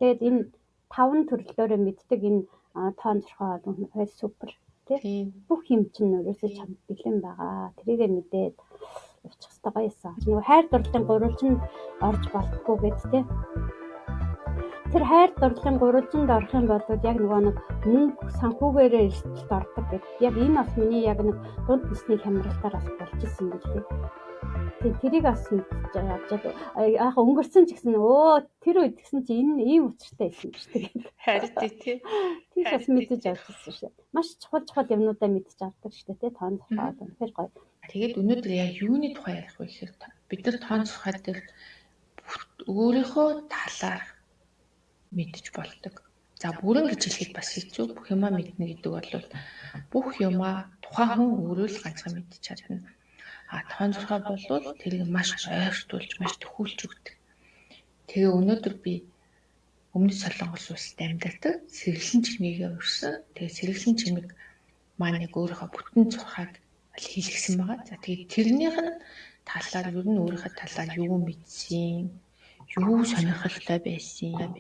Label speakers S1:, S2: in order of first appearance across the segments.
S1: Тэгээд энэ 5 төрлөөрөө мэддэг энэ тоон зурхаа бол үнэхээр супер тий. Бүх юм чинь өөрөөсөө чамд бэлэн байгаа. Тэрийгээ мэдээд явчих хэрэгтэй гоёсэн. Нөгөө хайр дурлалын гурвалжинд орж болтгүй гэд тий. Тэр хайр дурлалын гурвалжинд орох юм бол яг нөгөө нэг мөнгө санхүүгээрээ эрсдэлд ордог гэд. Яг энэ бас миний яг нэг дунд насны хямралтаар бас болж исэн билээ. Тэрийг бас мэдчихэж яг өнгөрсөн ч гэсэн тэр үед гэсэн чи энэ ийм учиртай байсан шүү дээ.
S2: Харин тий.
S1: Тийм бас мэдэж авчихсан шүү дээ. Маш чухал юмнуудаа мэдж авдаг шүү дээ. Тоон зурхаа бол үнэхээр гоё.
S2: Тэгээд өнөөдөр яг юуны тухай ярих вэ гэхээр бид нар тоон зурхаа дээр өөрийнхөө талаар мэдж болдог. За бүрэн гэж хэлэхэд бас хэцүү. Бүх юмаа мэднэ гэдэг бол бүх юмаа тухайн хүн өөрөө л ганцхан мэдж чадна. Тоон зурхаа бол тэрийг маш ойртуулж, маш төхүүлж өгдөг. Тэгээ өнөөдөр би өмнөд Солонгос улсад амьдардаг сэргэлэн чимээгээ урьсан. Тэгээ сэргэлэн чимэг маань яг өөрийнхөө бүтэн зурхааг хийлгсэн байгаа. За тэгээ тэрнийх нь талаар ер нь өөрийнхөө талаар юу мэдсэн, юу сонирхолтой байсан,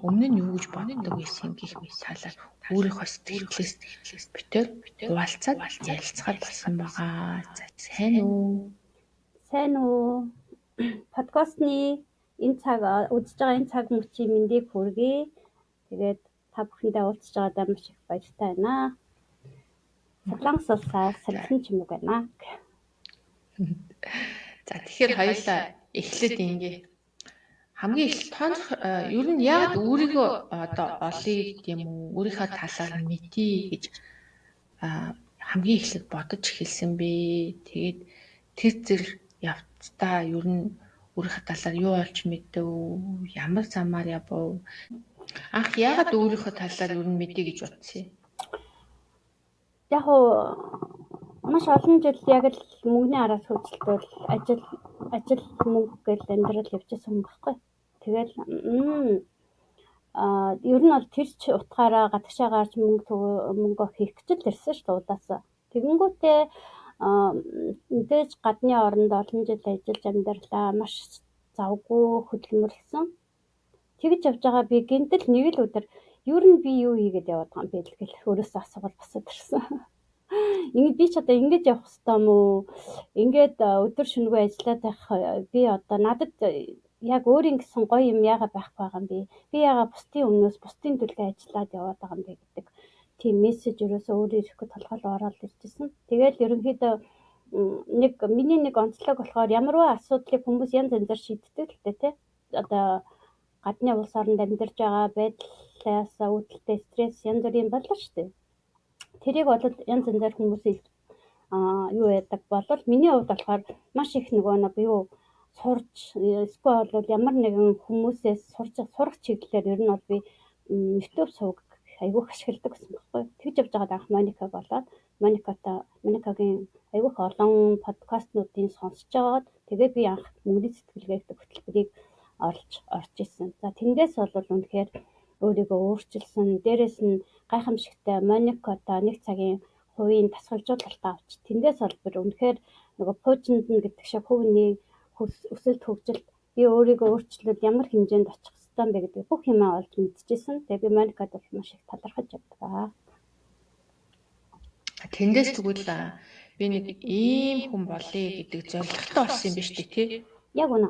S2: өмнө нь юу гэж боддог байсан гэх мэт талаар өөрийнхөө сэтгэлээс битээр хуваалцаад ярилцахаар болсон байгаа. За сайн уу?
S1: Сайн уу? Подкастны энэ цаг үзэж байгаа энэ цаг мөчийн мэндийг хүргэе. Тэгээд та бүхэндээ уулзж байгаадаа маш их баяртай байна. Солонгос улсаас сэргэлэн чимэг байна.
S2: За тэгэхээр хоёулаа эхлээд ингээ хамгийн их тоон ер нь яг өөрийгөө одоо олъё гэдэг юм уу, өөрийнхөө талаар мэдье гэж хамгийн эхлээд бодож эхэлсэн бэ. Тэгээд тэр зэр явцдаа ер нь өөрийнхөө талаар юу олж мэдв, ямар замаар явв, анх яагаад өөрийнхөө талаар ер нь мэдье гэж бодсон юм?
S1: Яг маш олон жил яг л мөнгөний араас хөгжилтөл ажил мөнгө гэж амьдрал явжсэн юм баггүй. Тэгэл ер нь бол тэр ч утгаараа гадагшаа гарч мөнгө хийх гэж л ирсэн шүү дээ удаасаа. Тэгэнгүүтээ мэдээж гадны оронд олон жил ажиллаж амьдралаа маш завгүй хөдөлмөрлсөн. Тэгж явж байгаа би гинтэл нэг л өдөр ер нь би юу хийгээд яваад байгаа юм бэ гэл өөрөөсөө асуувал босоод ирсэн. Ингэ би ч одоо ингэж явах хэрэгтэй юм уу? Ингээд өдөр шөнөгүй ажиллаад байх би одоо надад яг өөрийн гэсэн гоё юм яагаад байхгүй байгаа юм бэ? Би яагаад бусдын өмнөөс бусдын төлөө ажиллаад яваад байгаа юм бэ гэдэг тийм мессеж ерөөсөө өөрөө ирэхгүй толгойлоо ороод ирчихсэн. Тэгэл ерөнхийдөө миний нэг онцлог болохоор ямарваа асуудлыг хүмүүс янз янзаар шийддэг л дээ тий. Одоо гадны улс оронд амьдарч байгаа байдлаас үүдэлтэй стресс янз бүрийн болно шүү дээ. Тэрийг бол янз янзаар хүмүүс юу яадаг болол миний хувьд болохоор маш их нөгөө нэг юу сурч эсвэл бол ямар нэгэн хүмүүсээс сурах чиглэлээр ер нь бол би YouTube сувг айгүйх ашигладаг гэсэн байхгүй. Тэгж явж байгаад анх Моникаг болоод Моникагийн айгүйх олон подкастнуудын сонсож байгаад тэгээд би анх мөнгөний сэтгэлгээ гэдэг хөтөлбөрийг орж исэн. За тэндээс бол үнэхээр өөрийгөө өөрчилсөн. Дээрээс нь гайхамшигтай Мониката нэг цагийн хувийн тасгалжуулалтаа авч. Тэндээс бол үнэхээр нөгөө пуужинд нь гэдэг шиг хувийн өсөлт хөгжилд би өөрийгөө өөрчлөөд ямар хэмжээнд очих ёстой юм бэ гэдэг бүх юмаа олж мэдчихсэн. Тэгээ би Моникад бол маш их талархаж явдаг.
S2: Тэндээс тэгвэл би нэг ийм хүн болъё гэдэг зорилготой болсон юм биш үү тий?
S1: Яг үнэ.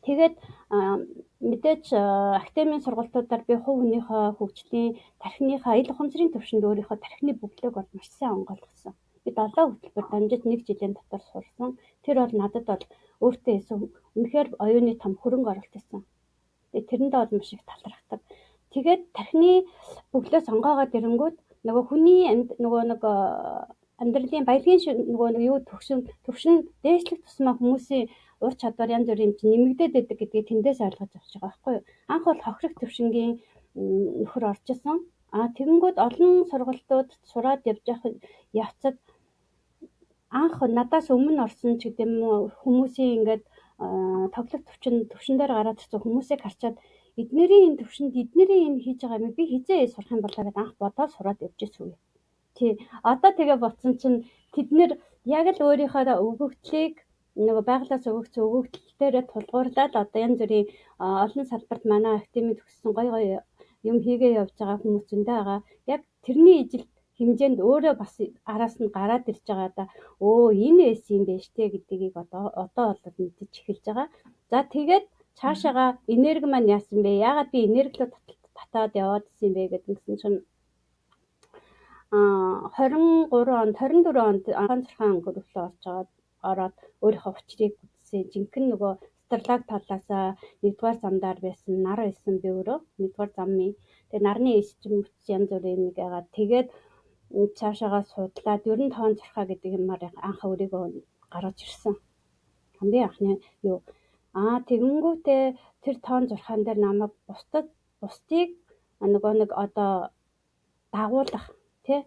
S1: Тэгээд мэдээж академийн сургалтуудаар би хувь хүнийхээ хөгжлийн тархиныхаа ил ухамсарын төвшөнд өөрийнхөө тархины бүглээг бол маш сайн онгойлгосон. Би 7 хөтөлбөр дамжиж 1 жилийн дотор сурсан. Тэр бол надад бол өөртөө хийсэн үнэхээр оюуны том хөрөнгө оруулалт байсан. Тэгээд тэрэндээ бол маш их талархдаг. Тэгээд тархины бүглээс онгоогоод ирэнгүүт нөгөө хүний нөгөө нэг амьдралын баялагын нөгөө юу төвшин дээшлэх тусмаа хүмүүсийн ур чадвар янз бүрийн юм чинь нэмэгдээд байдаг гэдгийг тэндээс ойлгож авч байгаа байхгүй юу? Анх бол хохирох төвшингийн нөхөр орж исэн. Тэгэнгүүт олон сургалтууд сураад явж явцад анх надаас өмнө орсон ч гэдэм хүмүүсийн ингээд тоглох төвшин дээр гараад ирсэн хүмүүсийг харчаад эднэрийн энэ төвшөнд эднэрийн энэ хийж байгаа юм би хизээ сурах юм болоо гэдээ анх бодоод сураад явж ирсэн үе. Тий. Одоо тэгээ бодсон чинь тэд нэр яг л өөрийнхөө өгөгдлийг нөгөө байгалаас өгөгдсөн өгөгдөл дээрээ тулгуурлаад одоо янз бүрийн олон салбарт манай академид төгссөн гоё юм хийгээ явж байгаа хүмүүс зөндөө байгаа. Яг тэрний ижил хэмжээнд өөрөө бас араас нь гараад ирж байгаа да. Энэ байсан юм байна штэ гэдгийг одоо бол мэдэж эхэлж байгаа. За тэгээд цаашаага энерги маань яасан бэ? Яагаад би энерги рүү татаад яваад исэн юм бэ гэсэн чинь 23 онд 24 онд анхаархан групплөө ороод өөрийнхөө учрыг үзсэн. Жинхэнэ нөгөө Стерлаг талаасаа 1-р замдаар байсан нар байсан би өөрөө 1-р замын. Тэгээ нарны ичим янз бүрийн нэг яагаад тэгээд цаашаагаа судлаад ер нь тоон зурхаа гэдэг юмар анх өөрийгөө гаргаж ирсэн. Хамгийн анхны юу тэгэнгүүтээ тэр тоон зурхаан дээр намайг бусдыг нөгөө нэг одоо дагуулах тий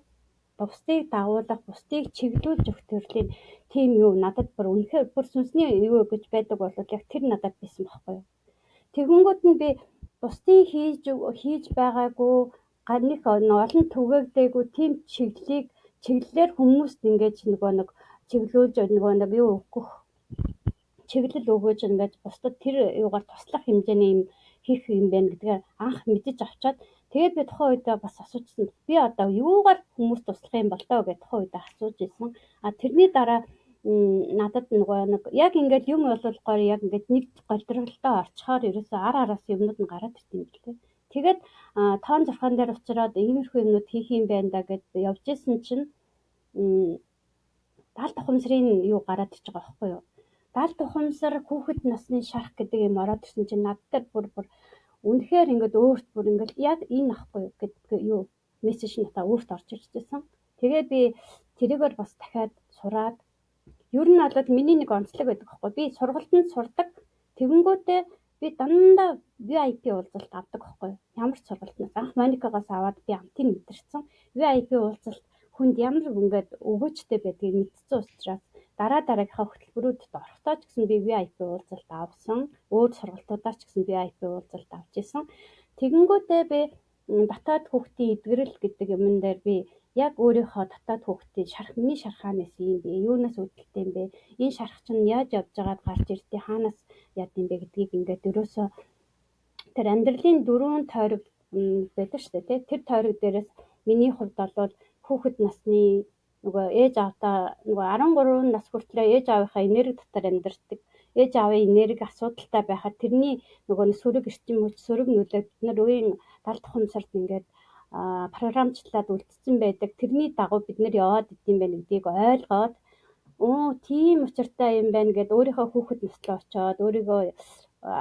S1: бусдыг дагуулах, бусдыг чиглүүлж өгөх төрлийн тийм юу надад бүр үнэхээр бүр сүнсний юу гэж байдаг бол яг тэр надад байсан байхгүй юу. Тэгэнгүүт нь би бусдыг хийж байгаагүй ганих олон түгээгдээгүй тийм чиглэлээр хүмүүст ингэж нөгөө нэг чиглүүлж нөгөө нэг юу өгөх чиглэл өгөөж ингэж бусдад тэр юугаар туслах хэмжээний юм хийх юм байна гэдгээ анх мэдэж авчаад тэгээд би тухайн үед бас асуужсан. Би одоо юугаар хүмүүст туслах юм бол тоо гэж тухайн үед асууж ирсэн. Тэрний дараа надад нөгөө нэг яг ингээд юм болуулахаар яг ингээд нэг голдролтой орчхоор ерөөсөө араас юмнууд нь гараад ирсэн юм билээ. Тэгээд тоон зурхаан дээр уучраад иймэрхүү юмнууд хийх юм байна да гэд явж исэн чинь даалт ухамсарын юу гараад иж байгаа байхгүй юу? Даалт ухамсар хүүхэд насны шарах гэдэг юм ороод ирсэн чинь надад бүр үнэхээр ингээд өөрт бүр ингээд яг энэ ахгүй юу гэдэг юу мессеж надад өөрт орж ирж байсан. Тэгээд би тэрийгээр бас дахиад сураад ер нь бол миний нэг онцлог байдаг байхгүй. Би сургалтанд сурдаг. Тэгэнгүүтээ би дандаа VIP уулзалт авдаг байхгүй. Ямар ч сургалтнаас анх Моникагаас аваад би амтыг мэдэрсэн. VIP уулзалт хүнд ямар ингээд өгөөжтэй байдгийг мэдсэн учраас дараагийнхаа хөтөлбөрүүдэд орохдоо ч гэсэн би VIP уулзалт авсан. Өөр сургалтуудаар ч гэсэн VIP уулзалт авч исэн. Тэгэнгүүтээ би дотоод хүүхдийн эдгэрэл гэдэг юмн дээр би яг өөрийнхөө дотоод хүүхдийн миний шархаанаас юм бэ? Юунаас үүдэлтэй юм бэ? Энэ шарх чинь яаж явж байгаад гарч ирдээ хаанаас яд юм бэ гэдгийг ингээд ерөөсөө тэр амьдралын 4 тойрог байдаг шүү дээ. Тэр тойрог дээрээс миний хувьд бол хүүхэд насны нөгөө ээж аавтаа нөгөө 13 нас хүртлээр ээж аавынхаа энерги дотор амьдардаг. Ээж аавын энерги асуудалтай байхад тэрний нөгөө сөрөг эрчим хүч, сөрөг нөлөө бид нар үеийн даалт ухамсарт ингээд програмчлаад үлдсэн байдаг. Тэрний дагуу бид нар яваад идэм байх гэдгийг ойлгоод тийм учиртай юм байна гэд өөрийнхөө хүүхэд наслаа очоод өөрийгөө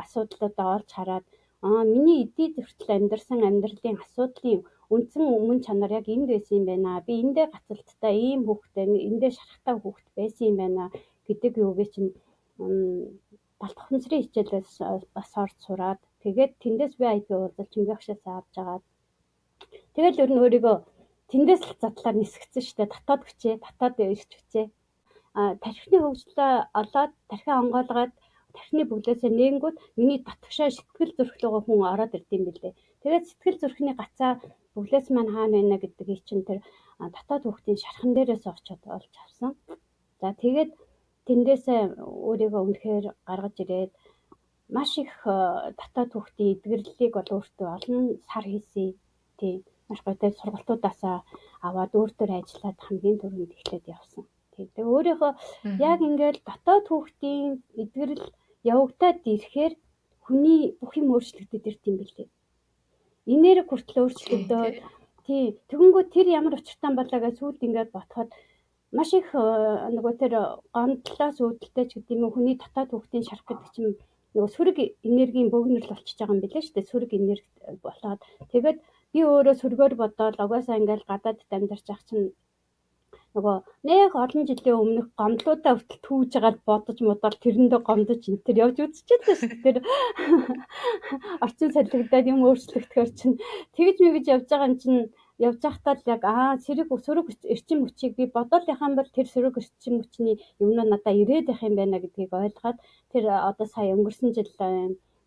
S1: асуудлуудаа олж хараад миний эдийн хүртэл амьдарсан амьдралын асуудлын үндсэн өмнө чанар яг энд байсан юм байна. Би эндээ гацалттай ийм хүүхдээ эндээ шарахтай хүүхэд байсан юм байна гэдэг юугээ чинь даалт ухамсарын хичээлээс бас орж сураад тэгээд тэндээс VIP уулзалт чингэгшээс авч агаад тэгэл ер нь өөрийгөө тэндээс л задлаар нисгэсэн шүү дээ. Дотоод хүчээ, дотоод ирч хүчээ. Тархины хөгжлөө олоод, тархиа онгойлгоод, тархины бүглээсээ нэнгүүд миний дотгошоо сэтгэл зүрх рүү хүн ороод ирдэм билээ. Тэгээд сэтгэл зүрхний гацаа бүглээс маань хаана байна гэдгийг чинь тэр дотоод хүүхдийн шархан дээрээс очиод олж авсан. За тэгээд тэндээсээ өөрийгөө үнэхээр гаргаж ирээд маш их дотоод хүүхдийн эдгэрлэлийг бол өөртөө олон сар хийсэн. Тийм маш гоё сургалтуудаасаа аваад өөртөө ажиллаад хамгийн түрүүнд эхлээд явсан. Тэгээд өөрийнхөө яг ингээд дотоод хүүхдийн эдгэрэл явагдаад ирэхээр хүний бүх юм өөрчлөгдөд ирт юм билээ. Энерги хүртэл өөрчлөгдөөд тий тэгэнгүүт тэр ямар учиртай болоо гэж сүүлд ингээд ботход маш их нөгөө тэр гомдлоос үүдэлтэй ч гэдэг юм хүний дотоод хүүхдийн шарах гэдэг чинь нөгөө сүрэг энергийн бөөгнөрл болчихж байгаа юм билээ шүү дээ. Сүрэг энерги болоод тэгээд би өөрөө сүргээр бодоод угаасаа ингээл гадаадд амьдарч ах чинь нөгөө нэг олон жилийн өмнөх гомдлуудаа хүртэл түүж байгаа бодож модал тэрэндээ гомдож энэ төр явж үзчихлээ шүү дээ. Тэр орчин солигдоод юм өөрчлөгдөхөр чинь тэгж мэгж явж байгаа юм чинь явж байхдаа л яг сөрөг эрчим хүчийг би бодоолынхан бол тэр сөрөг эрчим хүчний юмнууд надад ирээд байх юм байна гэдгийг ойлгоод тэр одоо сая өнгөрсөн жил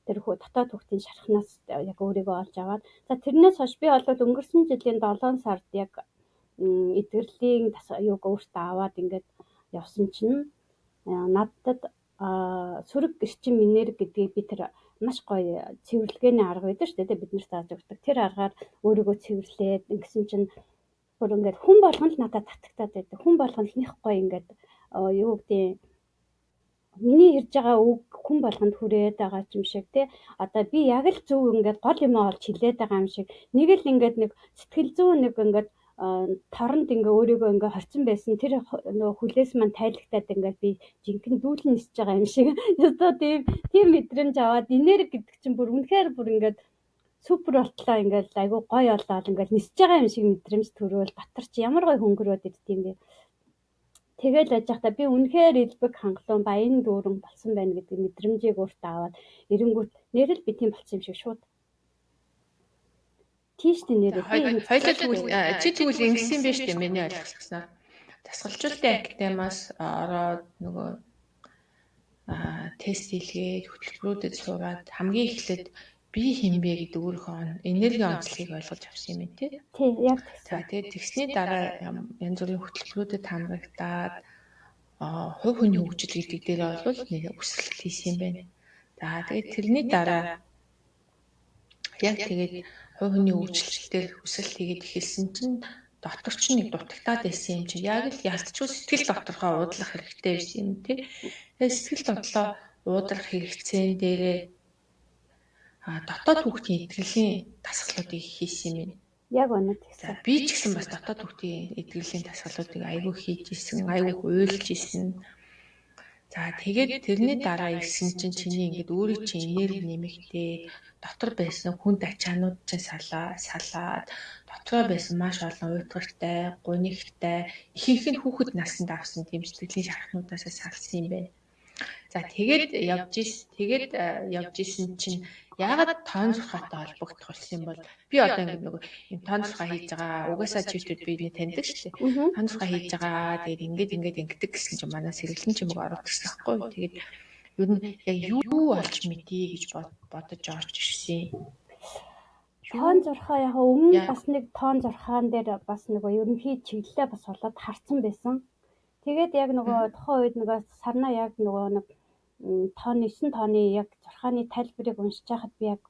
S1: тэр дотоод хүүхдийн шархнаас яг өөрийгөө олж аваад за тэрнээс хойш би бол өнгөрсөн жилийн 7 сард яг эдгэрлийн юуг өөртөө аваад ингээд явсан чинь надад сөрөг эрчим энерги гэдгийг би тэр маш гоё цэвэрлэгээний арга байдаг шүү дээ. Бид нар зааж өгдөг. Тэр аргаар өөрийгөө цэвэрлээд ингэсэн чинь бүр ингээд хүн болгон л надад татагтаад байдаг. Хүн болгон л нэх гоё ингээд юу гэдэг миний ярьж байгаа үг хүн болгонд хүрээд байгаа юм шиг тий. Одоо би яг л зөв ингээд гол юм олж хэлээд байгаа юм шиг нэг л ингээд нэг сэтгэл зүйн нэг ингээд торонд ингээ өөрийгөө ингээ хорцсон байсан тэр нөгөө хүлээс маань тайлагтаад ингээд би жинхэнэ дүүлэн нисэж байгаа юм шиг одоо тийм мэдрэмж аваад энерги гэдэг чинь бүр үнэхээр бүр ингээд супер болтлоо ингээд айгу гоё болоод ингээд нисэж байгаа юм шиг мэдрэмж төрөөл дотор чи ямар гоё хөнгөрөөд ирд юм бэ. Тэгэл яж захта би үнэхээр элбэг хангалуун баян дүүрэн болсон байна гэдэг мэдрэмжийг өөртөө аваад эренгүүт нэрэл би тийм болсон юм шиг шууд. Тийш дээ нэрээ.
S2: Хоёлаа тэгвэл чи тэгвэл ингэсэн биш үү миний ойлгосноор. Дасгалжуулалтын академиас ороод нөгөө тест хийлгээд хөтөлбөрүүдэд суугаад хамгийн эхлээд би хинбэ гэдэг өөрийнхөө энерги онцлогийг ойлгож авсан юм тий.
S1: Тий, яг тэгсэн.
S2: За тэгээд тэгсний дараа янз бүрийн хөтөлбөрүүдэд хамрагдаад хувь хүний хөгжил гэдэг дээр бол нэг өсөлт хийсэн юм байна. За тэгээд тэрний дараа яг тэгээд хувь хүний хөгжилтээр өсөлт хийгээд эхэлсэн чинь дотор ч нэг дутагтаад байсан юм чи яг л ялцчгүй сэтгэл доторхоо уудлах хэрэгтэй байсан юм тий. Тэгээд сэтгэл дотлоо уудлах хэрэгцээн дээрээ дотоод хүүхдийн эдгэрлийн дасгалуудыг хийсэн юм.
S1: Яг үнэ тэгсэн.
S2: За би ч гэсэн бас дотоод хүүхдийн эдгэрлийн дасгалуудыг айгүй хийж исэн, айгүй уйлж исэн. За тэгээд тэрний дараа ирсэн чинь чиний ингээд өөрийн чинь энерги нэмэгдээд дотор байсан хүнд ачаанууд чинь салаад дотроо байсан маш олон уйтгартай, гунигтай ихэнх нь хүүхэд наснд авсан тийм сэтгэлийн шархнуудаас салсан юм байна. За тэгээд явж исэн чинь яагаад тоон зурхаатай холбогдох болсон юм бол би одоо ингээд нөгөө юм тоон зурхаа хийж байгаа угаасаа чивтүүд би таньдаг шүү дээ. Тоон зурхаа хийж байгаа тэгээд ингээд ингэдэг гэсэн чинь манай сэргэлэн ч юм уу ороод ирсэн байхгүй. Тэгээд ер нь яг юу олж мэдье гэж бодож орж ирсэн.
S1: Тоон зурхаа яг өмнө бас нэг тоон зурхаан дээр бас нөгөө ерөнхий чиглэлээ бас олоод харсан байсан. Тэгээд яг нөгөө тухайн үед нөгөө сарнаа яг нөгөө нэг тооны 9 тооны яг зурхааны тайлбарыг уншиж байхад би яг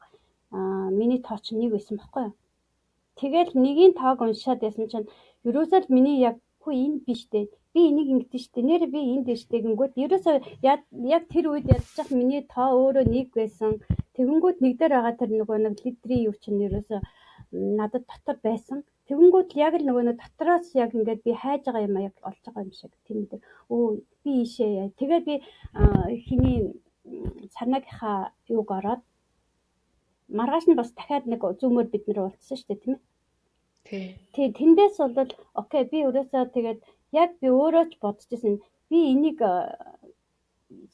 S1: миний тоо чинь 1 байсан байхгүй юу. Тэгэл нэгийн тоог уншаад байсан чинь ерөөсөө л миний яг хөө энэ биш дээ. Би энийг ингэдэж штэ. Нэр би энд дээ штэ гингүүд ерөөсөө яг тэр үед ядчих миний тоо өөрөө 1 байсан. Тэгэнгүүт нэг дээр байгаа тэр нөгөө нэг литрийн юу чинь ерөөсөө надад дотор байсан. Тэгэнгүүт яг л нөгөө нэг дотроос яг ингээд би хайж байгаа юм яг олж байгаа юм шиг тийм үү. Би ийшээ. Тэгээ би хиний сарнагийнхаа юуг ороод маргааш нь бас дахиад нэг зүүмөр бид нэр уулзсан шүү дээ тийм ээ. Тий. Тэндээс бол окей би өрөөсөө тэгээд яг би өөрөө ч бодож ирсэн. Би энийг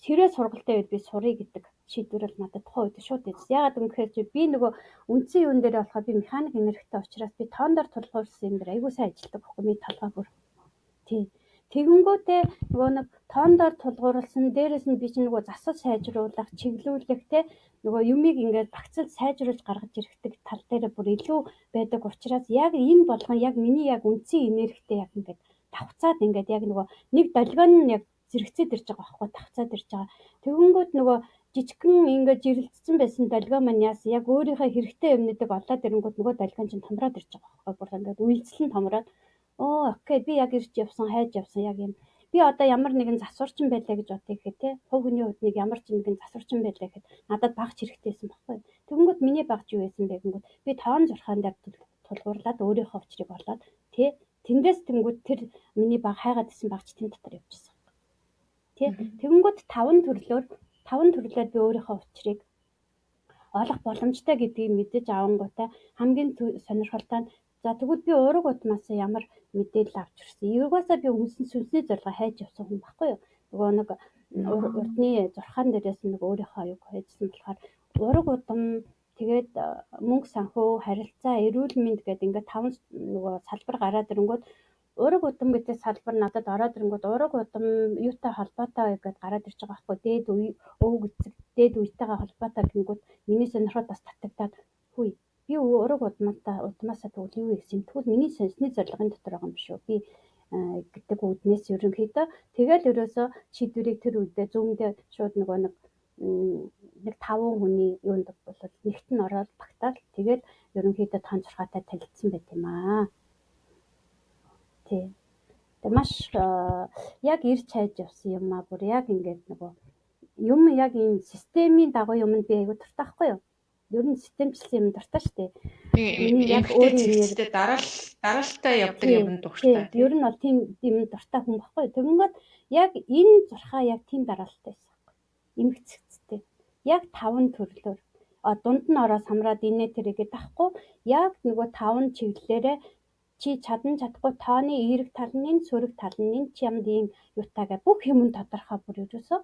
S1: сэрээ сургалтын үед би сурыг гэдэг шийдвэр бол надад тухайн үед шууд ирсэн. Яагаад гэвэл чи би нөгөө үндсэн юун дээр болохоор би механик энергитэй учраас би тоондар тулгуурсан юм дээр айгүй сайн ажилладаг байхгүй ми толгой бүр. Тий. Тэгэнгүүтээ нөгөө нэг тоондоор тулгуурласан дээрээс нь би чинь нөгөө засал сайжруулах, чиглүүлэх те нөгөө юмыг ингээд багцал сайжруулж гаргаж ирэхдэг тал дээр бүр илүү байдаг учраас яг энэ болгон яг миний яг үндсэн энергитэй яг ингээд давхцаад ингээд яг нөгөө нэг долгион нь яг зэрэгцээд ирж байгаа байхгүй давхцаад ирж байгаа. Тэгэнгүүт нөгөө жижигхэн ингээд жирэлцсэн байсан долгио маань яас яг өөрийнхөө хэрэгтэй юмнуудыг олоод ирэнгүүт нөгөө долгион чинь томроод ирж байгаа байхгүй бүр ингээд үйлцэл нь томроод окей би яг ирж явсан хайж явсан яг юм. Би одоо ямар нэгэн засварчин байлаа гэж бодъё гэхэд те хувь хүний хувьд нэг ямар ч нэгэн засварчин байлаа гэхэд надад багч хэрэгтэйсэн баггүй. Тэгэнгүүт миний багч юу байсан бэ гэнгүүт би тоон зурхаан дээр тулгуурлаад өөрийнхөө учрыг олоод те тэндээс тэнгүүт тэр миний баг хайгаад исэн багч тэнд дотор явчихсан. Тэ тэгэнгүүт 5 төрлөөр би өөрийнхөө учрыг олох боломжтой гэдгийг мэдэж авангуутай хамгийн сонирхолтой нь за тэгвэл би ураг утмаас ямар мэдээлэл авч ирсэн. Юугаасаа би сүнсний зорилгоо хайж явсан хүн баггүй юу. Нөгөө нэг урдны зурхаан дээрээс нэг өөрийнхөө аюуг хайжсан болохоор ураг утам тэгээд мөнгө санхүү, харилцаа, эрүүл мэнд гэдэг ингээд 5 нөгөө салбар гараад ирэнгүүт ураг утам гэдэг салбар надад ороод ирэнгүүт ураг утам юутай холбоотой гэдээ гараад ирж байгаа байхгүй. Дээд өвөг эцэг дээд үетэйгээ холбоотой гингүүт миний сонирхол бас татагдаад хүй би ураг удмаасаа тэгвэл юу хийсэн. Тэгвэл миний сонсны зорилгын дотор байгаа юм шүү. Би гэдэг үүднээс ерөнхийдөө тэгэл ерөөсөө шийдвэрийг тэр үедээ зүүндээ шууд нэг 5 хүний юунд бол нэгт нь ороод багтаал тэгэл ерөнхийдөө тонцорхойтой танилцсан байт юм аа. Тий. Тэгээ маш яг ирж хайж явсан юм аа. Бүр яг ингээд нөгөө юм яг энэ системийн дагуу юмд би айгу дуртай байхгүй юу? Ер нь системчлсэн юм дуртай шүү дээ.
S2: Миний яг өөрийнхөө дараалалтай явдаг юм дуртай.
S1: Ер нь бол тийм юм дуртай хүн байхгүй юу? Тэгэнгүүт яг энэ зурхаа яг тийм дараалалтай байсан байхгүй юу? Эмгцэгцтэй. Яг 5 төрлөөр дунд нь ороо самраад инээ тэрийгээ тахгүй яг нөгөө 5 чиглэлээрээ чи чадан чадахгүй тооны эерэг тал нь сөрөг тал нь чи ямд ийм юутаагаа бүх юм нь тодорхой бүр ерөөсөө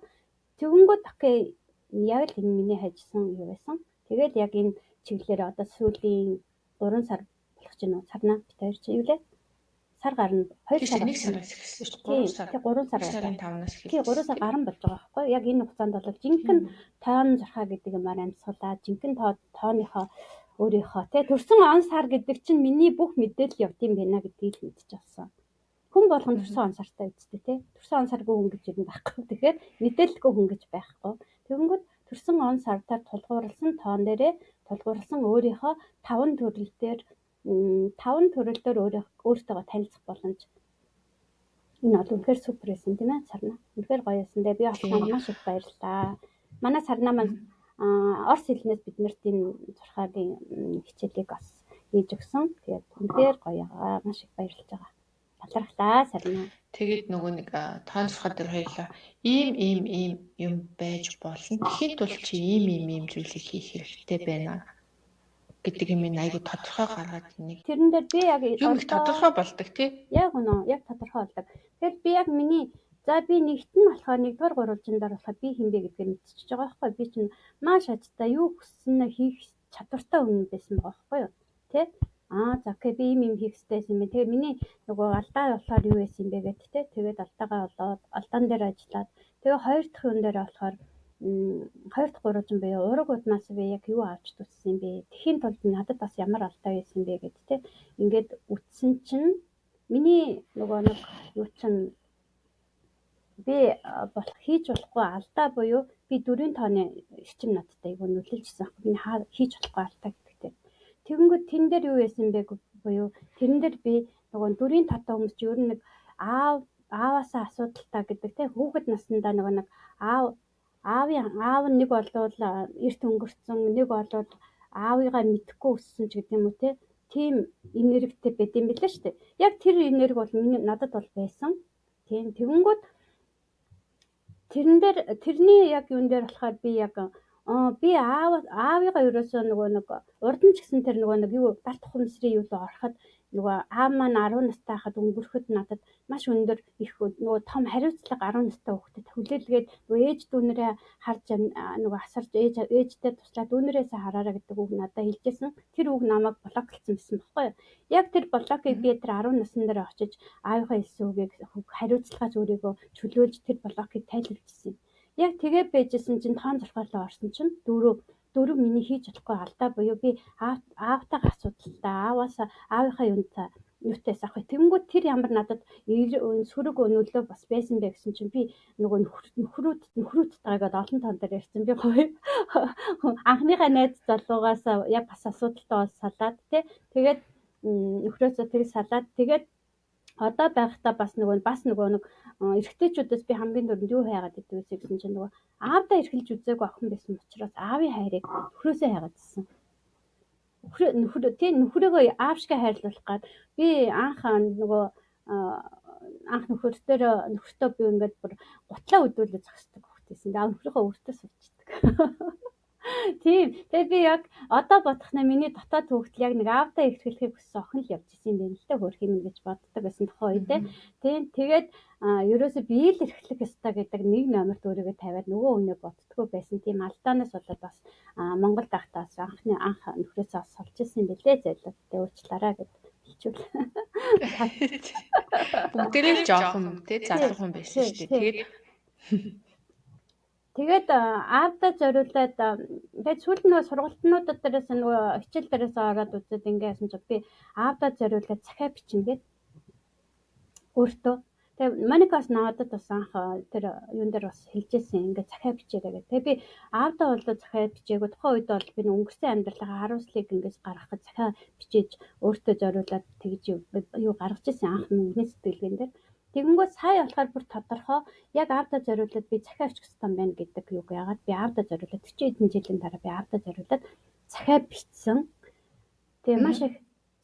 S1: тэгэнгүүт окей яг л энэ миний хайжсан юу байсан. Тэгээд яг энэ чиглэлээр одоо сүүлийн 3 сар болох ч юм уу сарна битээр чи юу лээ? Сар гарна 2 сар
S2: 1 сараас эхэлсэн шүү дээ.
S1: 3 сар
S2: сарын 5-наас эхэлсэн.
S1: Тий 3 сар гарan болж байгаа байхгүй яг энэ хугацаанд бол жинхэнэ тоон зурхаа гэдэг юмар амьсгалаад жинхэнэ тооныхоо өөрийнхөө тий төрсөн он сар гэдэг чинь миний бүх мэдээлэл явд юм байна гэдгийг л мэдчихсэн. Хүн болгон төрсөн он сартай үстэй тий төрсөн он саргүй хүн гэж юм байхгүй. Тэгэхээр мэдээлэлгүй хүн гэж байхгүй. Тэгэнгүүт төрсөн он сартаар тулгуурласан тоон дээрээ тулгуурласан өөрийнхөө 5 төрөл дээр 5 төрөл дээр өөртөө танилцах боломж. Энэ бол үнэхээр супер байсан тийм ээ сарна. Үнэхээр гоё байсан. Тэгээ би олсноо маш их баярлалаа. Манай сарна маань орс хэлнээс биднэрт энэ зурхаагийн хичээлийг бас хийж өгсөн. Тэгээд үнэхээр гоё аа. Маш их баярлж байгаа. Талархлаа сарна.
S2: Тэгээд нөгөө нэг тоон зурхаа дээр хоёлаа ийм юм байж болно. Тэхийн тулд чи ийм зүйлийг хийх хэрэгтэй байна гэдэг юм айгу тодорхой гаргаад нэг.
S1: Тэрэн дээр би яг
S2: юм их тодорхой болдог тий.
S1: Яг үнэ яг тодорхой болдог. Тэгэхээр би яг миний би нэгт нь болохоор 1-р гурвалжиндаар болохоор би хинбэ гэдгийг мэдчихэж байгаа байхгүй. Би чинь маш ажтай юу хүссэн хийх чадвартай хүн байсан байгаа байхгүй юу. Тэ? За окей би ийм хийх хэрэгтэй юм бэ. Тэгээ миний нөгөө алдаа болохоор юу байсан бэ гэдэг тэ. Тэгээд алдаагаа болоод алдаан дээр ажиллаад тэгээ 2 дахь хүн дээр болохоор 2 дахь гурвалжин буюу ураг уднаас би яг юу авч туссан бэ? Тэхийн тулд надад бас ямар алдаа байсан бэ гэдэг тэ. Ингээд үтсэн чинь миний нөгөө нэг юу чинь би хийж болохгүй алдаа буюу би 4 тооны эрчим надтай айгу нөлөөлжсэн аахгүй. Би хийж болохгүй алдаа гэдэгтэй. Тэгэнгүүт тэн дээр юу байсан бэ буюу тэрэн дээр би нөгөө 4 тоотой хүмүүс ч ер нь нэг ааваасаа асуудалтай гэдэг те хүүхэд наснда нөгөө нэг аав нь нэг болвол эрт өнгөрцөн нэг болвол аавыгаа мэдхгүй өссөн ч гэдэг юм уу те тийм энергитэй байд юм билээ шүү дээ. Яг тэр энерги бол надад бол байсан. Тийм тэгэнгүүт тэрний яг юун дээр болохоор би яг би аавыгаа ерөөсөө нөгөө нэг урдан ч гэсэн тэр нөгөө нэг юу далд тухамсрын юу л ороход нөгөө аав маань 10 настай хахад өнгөрөхөд надад маш өндөр их нөгөө том хариуцлага 10 настай хүүхдэд хүлээлгээд нөгөө ээж дүүнэрээ харж нөгөө асарж ээжтэй туслаад дүүнэрээсээ хараараа гэдэг үг надад хэлжсэн. Тэр үг намайг блоклцсан байсан байхгүй юу? Яг тэр блокийг би тэр 10 насны дээр очиж аавынхаа хэлсэн үгийг хариуцлагаас өөрийгөө чөлөөлж тэр блокийг тайлбарлажсэн. Яг тэгээ байжсэн чинь тоон зурхаалаа орсон чинь дөрөв миний хийж болохгүй алдаа буюу би аавтайгаа асуудалтай аавынхаа юутайс авах. Тэнгүүд тэр ямар надад сөрөг нөлөө бас байсан бэ гэсэн чинь би нөгөө нөхрүүдтэйгээд олон тоон дээр ярьсан. Би гоё анхныхаа найз залуугаас яг бас асуудалтай бол салаад тэгээд нөхрөөсөө тэр салаад тэгээд одоо байхдаа бас нөгөө нэг эрэгтэйчүүдээс би хамгийн дөрөнд юу хайгаад идэв гэсэн чинь нөгөө аавдаа эрхэлж үзээгүй охин байсан учраас аавын хайрыг нөхрөөсөө хайгаадсэн. Нөхрөөгөө аав шиг хайрлуулах гад би анх нөхөртөө би ингээд бүр гутлаа өдөлөө зогсдог хөхтэйсэн. Нөхрийнхөө өртөө сувчдаг. Тийм. Тэгээ би яг одоо бодохнаа миний дотоод хөвгтөл яг нэг аавдаа эрхлэхийг хүссэн охин л явж исэн юм байна л дээ хөрх юм гэж боддог байсан тухай үедээ. Тийм. Тэгээд ерөөсөө би л эрхлэх ёстой гэдэг нэг номерт өөрийгөө тавиад нөгөө хүнээ боддгоо байсан. Тийм алдаанаас болоод бас Монгол дахтаас анх нөхрөөсөө олж исэн бэлээ зайлаа. Тэгээ уучлаарай гэж хэлчихвэл.
S2: Бүгдээрээ жоохон залуухан байсан шүү дээ.
S1: Тэгээд аавдаа зориулаад тэгээд сүүл нөгөө сургалтнуудад дээрээс нөгөө хичээл дээрээс ороод үзээд ингэсэн чинь би аавдаа зориулаад захиа бичнэ гээд өөртөө. Тэгээ Моникас надад бас анх тэр юун дээр бас хэлжсэн ингээд захиа бичээрэй гэх. Тэгээ би аавдаа бол захиа бичээгүй. Тухайн үед бол би өнгөрсөн амьдралаа харуулслыг ингэж гаргахад захиа бичээж өөртөө зориулаад тэгж юу гаргаж ирсэн анх мөнгөний сэтгэлгэн дээр. Тэгэнгүүт сая болохоор бүр тодорхой яг аавдаа зориулаад би захиа бичих ёстой байна гэдэг юг яагаад би аавдаа зориулаад 40 хэдэн жилийн дараа би аавдаа зориулаад захиа бичсэн. Тэгээ маш их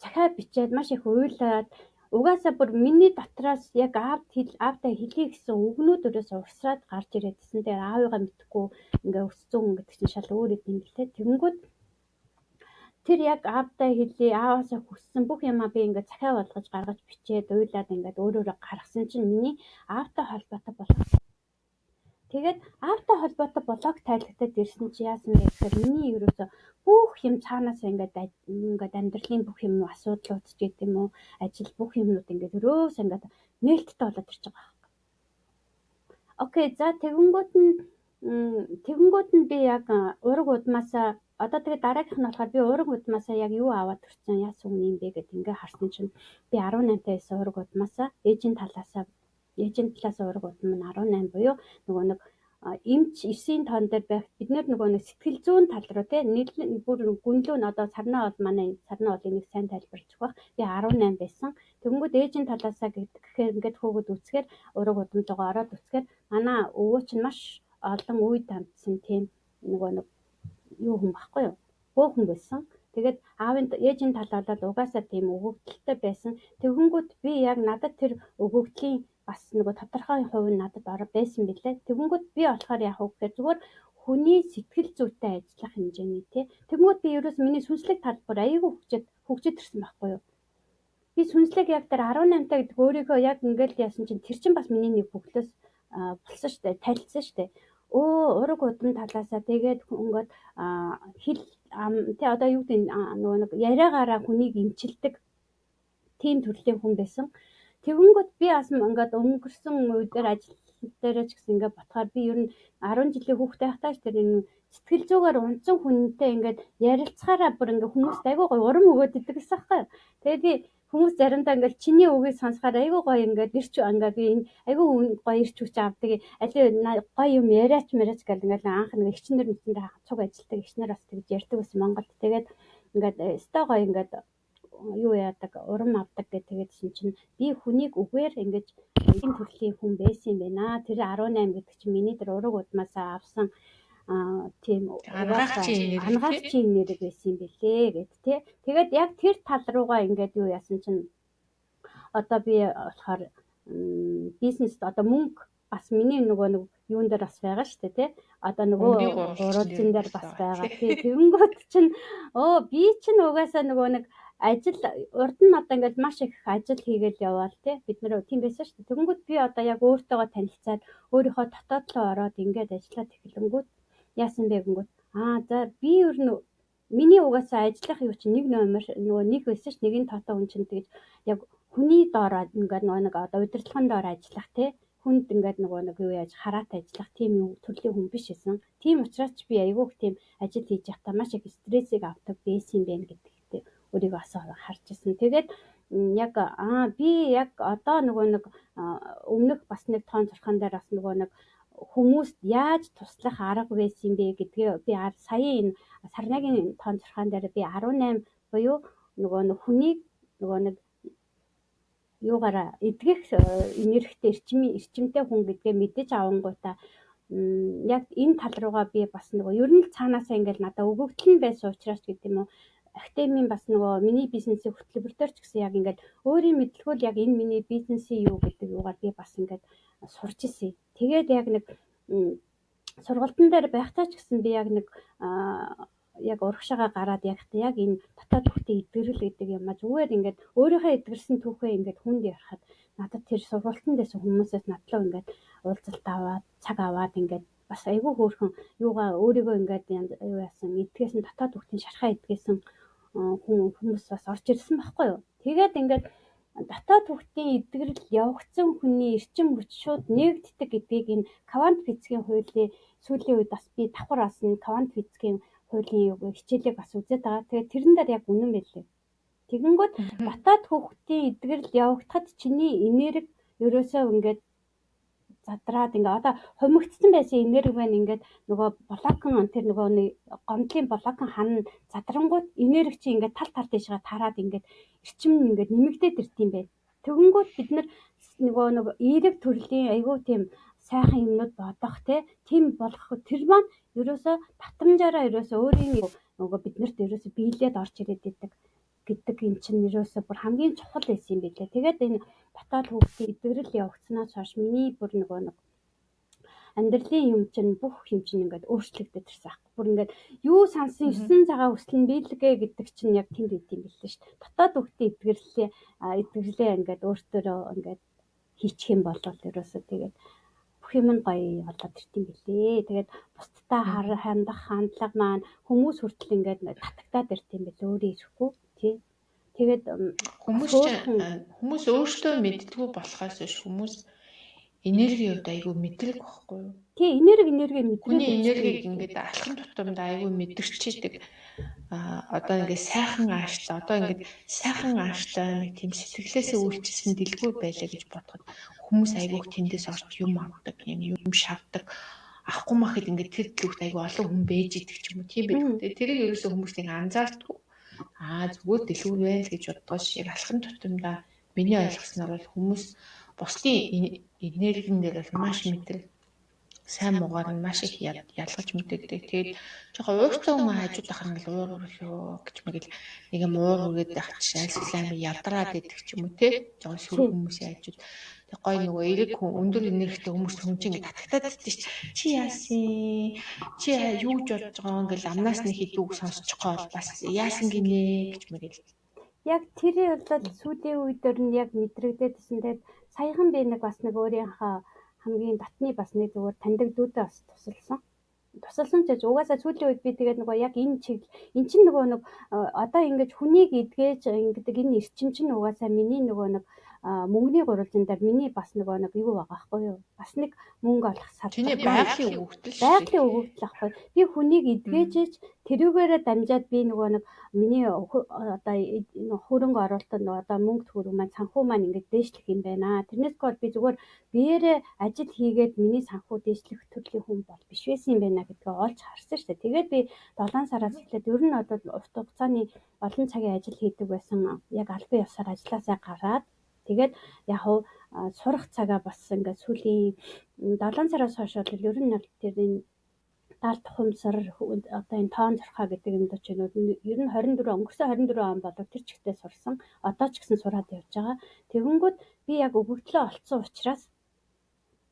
S1: захиа бичээд маш их уйлаад угаасаа бүр миний дотроос яг аавдаа хэлье гэсэн үгнүүдээс урсраад гарч ирээдсэн. Тэгээ аавыгаа мэдхгүй ингээ өссөн гэдэг чинь шал өөр юм лээ. Тэгэнгүүт тэр яг аавдаа хэлье, ааваасаа хүссэн бүх юмаа би ингээ захиа болгож гаргаж бичээд уйлаад ингээ өөрөөрөө гаргасан чинь миний аавтай холбоотой болох. Тэгээд аавтай холбоотой блог тайлгатад ирсэн чи яасан бэ гэхээр миний ерөөсө бүх юм цаанаас ингээд амьдралын бүх юм асуудлууд ч гэдэм үү ажил бүх юмнууд ингээд өрөөс ингээд нээлттэй болоод ирж байгаа байхгүй. Окей, за тэгэнгүүт нь би яг ураг удмаасаа одоо тэгээ дараагийнх нь болохоор би ураг удмаасаа яг юу аваад төрсөн яасан юм бэ гэд ингээ харсан чинь би 18 таас ураг удмаасаа ээжийн талаас ураг удам нь 18 буюу нөгөө нэг эмч 9-ийн тоон дээр байх бид нөгөө нэг сэтгэл зүйн тал руу тий бүр гүнлүү нь одоо сарнаа бол манай сарнаа бол энийг сайн тайлбарлаж өгөх би 18 байсан. Тэгэнгүүт ээжийн талаасаа гэхээр ингээд хөөгд үцхээр ураг удамжгаа ороод үцхээр манай өвөө чинь маш олон үе дамжсан тийм нөгөө нэг юу хүн баггүй юу? Бөөхөн байсан. Тэгээд ээжийн тал болоод угаасаа тийм өгөгдөлтэй байсан. Тэгэнгүүт би яг надад тэр өгөгдлийн бас нөгөө тодорхой хувь нь надад ороо байсан билээ. Тэгэнгүүт би болохоор яах вэ гэхээр зүгээр хүний сэтгэл зүйтэй ажиллах хэмжээний тий. Тэгэнгүүт би ерөөс миний сүнслэг талбар аягүй хөгжиж ирсэн байхгүй юу? Би сүнслэг яг тэр 18 таа гэдэг өөрийгөө яг ингээл яасан чинь тэр чинь бас миний нэг бүхлээс болсон шүү дээ. Танилцсан шүү дээ. Ураг удам талаасаа тэгээд ингээд хэл тий одоо юу гэдэг нөгөө нэг яриагаараа хүнийг имчилдэг тийм төрлийн хүн байсан. Тэгэнгүүт би бас ингээд өнгөрсөн үеэр ажил дээр ч гэсэн ингээд ботхоор би ер нь 10 жилийн хүүхдтэй байхдаа ч тэр энэ сэтгэл зүйгээр унтсан хүнтэй ингээд ярилцахаараа бүр ингээд хүмүүст айгүй гоё урам өгөөд идэг гэсэн байхгүй. Тэгээд би хүмүүс заримдаа ингээд чиний үгийг сонсохоор айгүй гоё ингээд ирч ингээд би энэ айгүй гоё ирч хүч авдаг. Аль гоё юм яриач гэл ингээд анх нэг эгчнэр мэдсэндээ цуг ажилтдаг эгчнэр бас тэгж ярьдаг байсан Монголд. Тэгээд ингээд өстой гоё ингээд юу яадаг урам авдаг гэх тэгээд чинь би хүнийг үгээр ингэж энэ төрлийн хүн байсан юм байна. Тэр 18 гэдэг чинь миний тэр ураг удмаасаа авсан тийм ангаарчийн нэрэг байсан юм бэлээ гэд тий. Тэгээд яг тэр тал руугаа ингээд юу яасан чинь одоо би болохоор бизнест одоо мөнгө бас миний нөгөө нэг юун дээр бас байгаа шүү дээ тий. Одоо нөгөө гурван дээр бас байгаа тий. Тэгэнгүүт чинь би чинь угаасаа нөгөө нэг ажил урд нь одоо ингээд маш их ажил хийгээл яваал тий бид нэр тийм байсан шүү дээ. Тэгэнгүүт би одоо яг өөртөөгөө танилцаад өөрийнхөө дотоод руу ороод ингээд ажиллаад эхлэнгүүт яасан бэ гингүүт за би ер нь миний угаасаа ажиллах юу чинь нэг номер нөгөө нэг байсан ш нэгэн тоотой хүн чинь тэгж яг хүний доороо ингээд нөгөө одоо удирдлагын доор ажиллах тий хүнд ингээд нөгөө нэг юу яаж хараат ажиллах тийм төрлийн хүн биш байсан. Тийм учраас ч би айгүйх тийм ажил хийж явахдаа маш их стрессийг авдаг байсан юм байна гэдэгт өөрийгөө асуу харж ирсэн. Тэгээд яг би яг одоо нөгөө нэг өмнөх бас нэг тоон зурхан дээр бас нөгөө нэг хүмүүст яаж туслах арга байсан бэ гэдгээ би сая энэ сарнагийн тоон зурхан дээр би 18 буюу нөгөө нэг хүнийг нөгөө нэг юугаараа эдгэх энергитэй эрчимтэй хүн гэдгээ мэдэж авангуудаа яг энэ тал руугаа би бас нөгөө ер нь цаанаасаа ингээд надад өгөгдөл нь байсан учраас гэдэг юм уу академийн бас нөгөө миний бизнесийн хөтөлбөртөр ч гэсэн яг ингээд өөрийн мэдлэггүй яг энэ миний бизнесийн юу гэдэг юугаар би бас ингээд сурч ирсэн. Тэгээд яг нэг сургалтын дээр байхдаа ч гэсэн би яг нэг яг урагшаага гараад яг энэ дотоод хүүхдийн эдгэрэл гэдэг юм а зүгээр ингээд өөрийнхөө эдгэрсэн түүхээ ингээд хүнд ярихад надад тэр сургалтын дэсэн хүмүүсээс надлаа ингээд уулзалт аваад цаг аваад ингээд бас айгүй хөөрхөн юугаа өөрийгөө ингээд юу яасан эдгээсэн дотоод хүүхдийн шархаа эдгээсэн хүмүүс бас орж ирсэн байхгүй юу. Тэгээд ингээд дотоод хүүхдийн эдгэрэл явагдсан хүний эрчим хүч шууд нэгддэг гэдгийг энэ квант физикийн хуулийн сүүлийн үед бас би давхар асан квант физикийн хуулийн хичээлийг бас үзээд байгаа. Тэгээд тэрэн дээр яг үнэн байлээ. Тэгэнгүүт дотоод хүүхдийн эдгэрэл явагдахад чиний энерги ерөөсөө ингээд задраад ингээ одоо хумигдсан байсан энерги байна ингээд нөгөө блокон тэр нөгөө гомдлын блокон хана задрангууд энерги чи ингээд тал тийшээ тараад ингээд эрчим ингээд нэмэгдээд ирт юм байна. Тэгэнгүүт бид нөгөө эерэг төрлийн айгүй тийм сайхан юмнууд бодох тийм болох тэр маань ерөөсөө татамжаараа ерөөсөө өөрийн нөгөө биднэрт ерөөсөө биелээд орж ирээд идэг гэдэг юм чинь ерөөсөө бүр хамгийн чухал байсан юм билээ. Тэгээд энэ дотоод хүүхдийн эдгэрэл явагдсанаас хойш миний бүр нөгөө амьдралын юм чинь бүх юм чинь ингээд өөрчлөгдөж ирсэн аахгүй. Бүр ингээд юу сансан 9 цагаан хүсэл нь биелгээ гэдэг чинь яг тэнд үт юм билээ шүү дээ. Дотоод хүүхдийн эдгэрлээ ингээд өөртөө ингээд хийчих юм бол ерөөсөө тэгээд бүх юм нь гоё болоод ирт юм билээ. Тэгээд бусдтай хандах хандлага маань хүмүүс хүртэл ингээд татагдаад ирт юм билээ өөрөө ирэхгүй тий. Тэгээд
S2: хүмүүс өөртөө мэддэггүй болохоос биш хүмүүс энергиуд айгүй мэдрэг байхгүй юу?
S1: Тий, энерги мэдрэг.
S2: Хүний энергийг ингээд алхам тутамд айгүй мэдэрчээдэг. Одоо ингээд сайхан ааштай, нэг тийм сэтгэлээсээ үйлчилсэн дэлгүүр байлаа гэж бодоход хүмүүс айгүйх тэндээс орж юм авдаг, юм шавдаг. Ахгүй махад ингээд тэр дэлгүүрт айгүй олон хүн байж идэг ч юм уу тийм байх. Тэрийг ерөөсөө хүмүүс нэг анзаардаггүй. Зүгээр дэлгүүр байл гэж бодгоо шиг алхам тутамдаа миний ойлгосноор бол хүмүүс бусдын энергийн дээр маш мэдрэг сайн муугаар нь маш их ялгаж мэддэг. Тэгээд жоохон ууртай хүн хажууд ахаар нь уур өрлөө гэж мэгэл нэг юм уур үргээд авчиж айлсглаа ядраад идэх ч юм уу те. Жоохон сүүл хүмүүсийн хажууд. Тэг гой нөгөө эрэг хүн өндөр энергитэй хүмүүс хүн чинь татагтаад идэж чи яасан? Чи юу гэж бодож байгаа ингээл амнаас нэг хідүүг сонсчихгоо бас яасан гинэ гэж мэгэл.
S1: Яг тэрий бол сүүлийн үедэр нь яг мэдрэгдээдсэн. Тэгээд саяхан би нэг бас нэг өөрийнхөө хамгийн дотны бас нэг зүгээр таньдаг дүүдээ бас тусалсан ч гэж угаасаа сүүлийн үед би тэгээд нөгөө яг энэ чинь нөгөө нэг одоо ингэж хүнийг эдгэж ингэдэг энэ эрчим чинь угаасаа миний нөгөө нэг мөнгөний гурвалжин дээр миний бас нөгөө нэг юу байгаа байхгүй юу? Бас нэг мөнгө олох сар.
S2: Тэний байгалийн өгөгдөл
S1: ахгүй. Би хүнийг эдгэж тэрүүгээрээ дамжаад би нөгөө нэг миний одоо хөрөнгө оруулалтад одоо мөнгө төгрөг маань санхүү маань ингэж дээшлэх юм байна. Тэрнээс гол би зүгээр биеэрээ ажил хийгээд миний санхүү дээшлэх төрлийн хүн бол биш байсан юм байна гэдгээ олж харсан шүү дээ. Тэгээд би 7 сараас эхлээд ер нь одоо урт хугацааны олон цагийн ажил хийдэг байсан. Яг албан ёсоор ажилласаа гараад тэгээд яг сурах цагаа бас ингээд сүүлийн 7 сараас хойш бол ер нь тэр энэ даал тухамсар одоо энэ тоон зурхаа гэдэг юм доо ч юм уу ер нь өнгөрсөн 24 он болов тэр чигтээ сурсан. Одоо ч гэсэн сураад явж байгаа. Тэгэнгүүт би яг өгөгдлөө олцсон учраас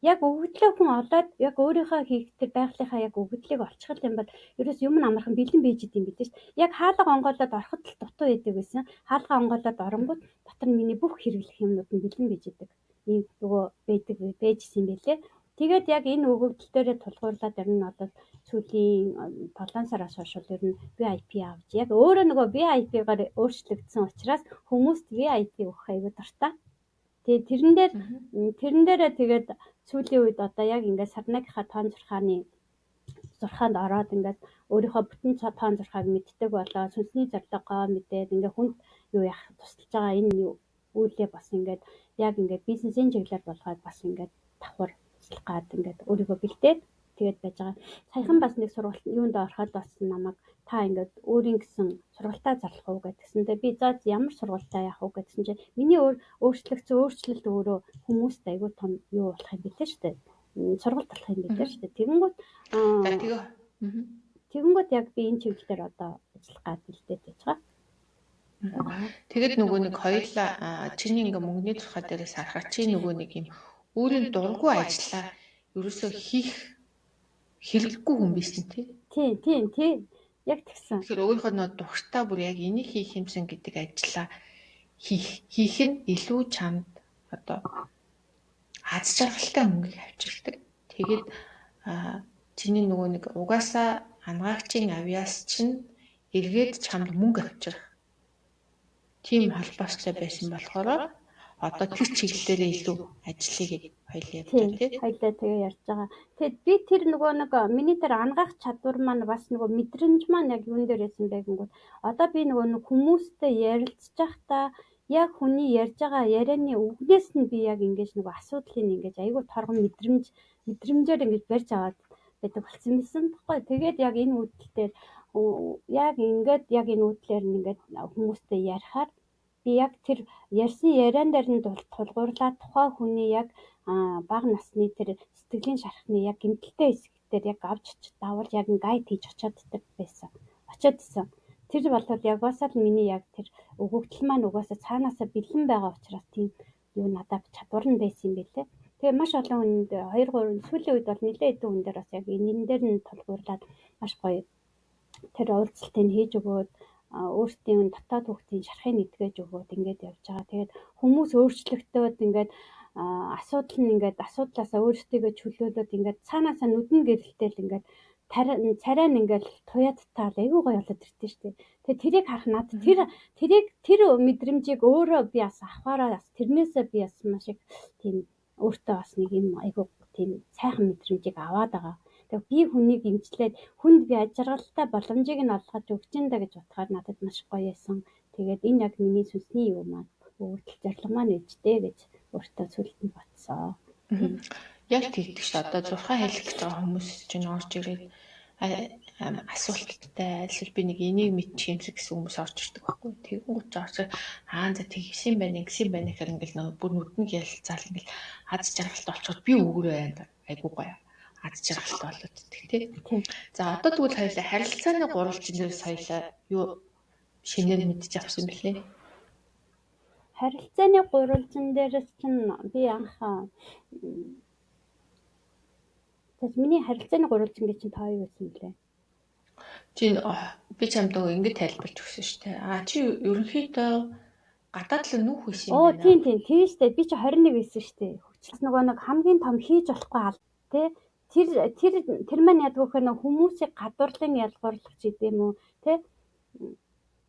S1: яг өгөгдлөө хүн олоод яг өөрийнхөө хийх тэр байгалийнхаа яг өгөгдлийг олчих юм бол ерөөс юм амархан бэлэн байж идэм бидэж шүү дээ. Яг хаалга онгоолоод ороход л дутуу байдаг байсан. Хаалга онгоолоод оронгууд дотор нь миний бүх хэрэглэх юмнууд нь бэлэн байж идэг. Ийм нөгөө байжсэн юм байлээ. Тэгээд яг энэ өгөгдөл дээрээ тулгуурлаад ер нь одоо сүүлийн 7 сараас хойш ер нь VIP авч яг өөрөө нөгөө VIP-гаар өөрчлөгдсөн учраас хүмүүст VIP өгөх аюул дуртай. Тэгээд тэрэн дээрээ тэгээд сүүлийн үед одоо яг ингээд Сарнагийнхаа тоон зурхаанд ороод ингээд өөрийнхөө бүтэн тоон зурхааг мэддэг болоо сүнсний зорилгоо мэдээд ингээд хүнд юу яах тусалж байгаа энэ үйлээ бас ингээд яг ингээд бизнесийн чиглэлээр болгоод бас ингээд давхар туслах гад ингээд өөрийгөө бэлдээд тэгээд байж байгаа. Саяхан бас нэг сургалт юунд ороход бас намайг та ингээд өөрийн гэсэн сургалтаа зарлах уу гэдгсэндээ би за ямар сургалтаа яах уу гэдгсэн чинь миний өөрчлөлт өөрөө хүмүүст аягүй том юу болох юм билээ шүү дээ. Сургалт болох юм билээ шүү дээ. Тэгэнгүүт яг би энэ чиглэлээр одоо ажиллах гад бэлдээд байж байгаа.
S2: Тэгээд нөгөө нэг хоёулаа чиний ингээ мөнгөний турхаа дээрээс харахаар чи нөгөө нэг юм өөрийн дурггүй ажиллаа ерөөсөө хийх хэрэггүй хүн байсан
S1: тий. Яг тэгсэн.
S2: Тэгэхээр өөрийнхөө нөө дуртай бүр яг энийг хийх юмсан гэдэг ажиллаа хийх нь илүү чамд одоо аз жаргалтай мөнгө авчирдаг. Тэгээд чиний нөгөө нэг угаасаа ангаагчийн авьяас чинь эргээд чамд мөнгө авчрах тийм холбоостой байсан болохоор одоо тэр чиглэлээрээ илүү ажиллая гэж хоёул явж байгаа тийм.
S1: Хоёлаа тэгээ ярьж байгаа. Тэгээд би тэр нөгөө нэг миний тэр ангаах чадвар маань бас нөгөө мэдрэмж маань яг юун дээр байсан бэ гэнгүүт одоо би нөгөө нэг хүмүүстэй ярилцж байхдаа яг хүний ярьж байгаа ярианы үгнээс нь би яг ингэж нөгөө асуудлыг ингэж айгүй торгон мэдрэмжээр ингэж барьж аваад байдаг болсон байсан баггүй. Тэгээд яг энэ үүдэлээр яг энэ үүдэлээр ингээд хүмүүстэй ярихаар би яг тэр ярьсан яриан дээр нь тулгуурлаад тухайн хүний яг бага насны тэр сэтгэлийн шархны яг гэмтэлтэй хэсгээр яг авч очиж давал яг гайд хийж очиод байсан. Тэр болоод яг басаа л миний яг тэр өгөгдөл маань угаасаа цаанаасаа бэлэн байгаа учраас тийм юу надад чадвар нь байсан юм билээ. Тэгээ маш олон хүнд 2 3 сүүлийн үед бол нэлээд хэдэн хүн дээр бас яг энэ дээр нь тулгуурлаад маш гоё тэр уулзалтыг хийж өгөөд өөрсдийн дотоод хүүхдийн шархыг нэдгэж өгөөд ингээд явж байгаа. Тэгээд хүмүүс өөрчлөгдөөд ингээд асуудал нь ингээд асуудлаасаа өөрсдийгөө чөлөөлөд ингээд цаанаасаа нүдэн гэрэлтэл ингээд царай нь ингээд туяад таал айгүй гоё болоод ирдэ штэ. Тэгээд тэрийг харах надад тэр мэдрэмжийг өөрөө би бас авахаараа бас тэрнээсээ би бас маш их тийм өөртөө бас нэг юм айгүй тийм сайхан мэдрэмжийг аваад байгаа. Тэгээд би хүнийг имжлээд хүнд би ажиргалтай боломжийг нь олгож өгч энэ гэж утгаар надад маш гоё байсан. Тэгээд энэ яг миний сүнсний юу маань өгөгдөл зорилго маань ээжтэй гэж өөртөө сүлд нь батсан.
S2: Яг тэгдэг ш. Одоо 6 хэлэх гэж байгаа хүмүүс чинь орж ирээд асуулттай эсвэл би нэг энийг мэдчих юмсэг гэсэн хүмүүс орж ирдэг байхгүй. Тэгэнгүүт орж за тэгсэн байна гэхээр ингээл нэг бүр нүдэн ялцаал ингээл аз жаргалт олцоод би өгөрөө байна. Айгуу гоё. Аз жаргалт болоод тийм. За одоо тэгвэл хоёлаа харилцааны гурвалжин дээрс хоёлаа юу шинээр мэдчих авсан бэлээ.
S1: Харилцааны гурвалжин дээрс чинь би анх миний харилцааны гурвалжин гэж чинь таа юу гэсэн бэлээ.
S2: Би чамд ингэж тайлбарч өгсөн шүү дээ. Чи ерөнхийдөө гадаад л нүүх биш юм байна.
S1: Тийм шүү дээ. Би чи 21 байсан шүү дээ. Хүчил нөгөө нэг хамгийн том хийж болохгүй аль тий. Тэр маань ядгүй хэ нэг хүмүүсийг гадуурлан ялгуурлах ч гэдэм үү тий.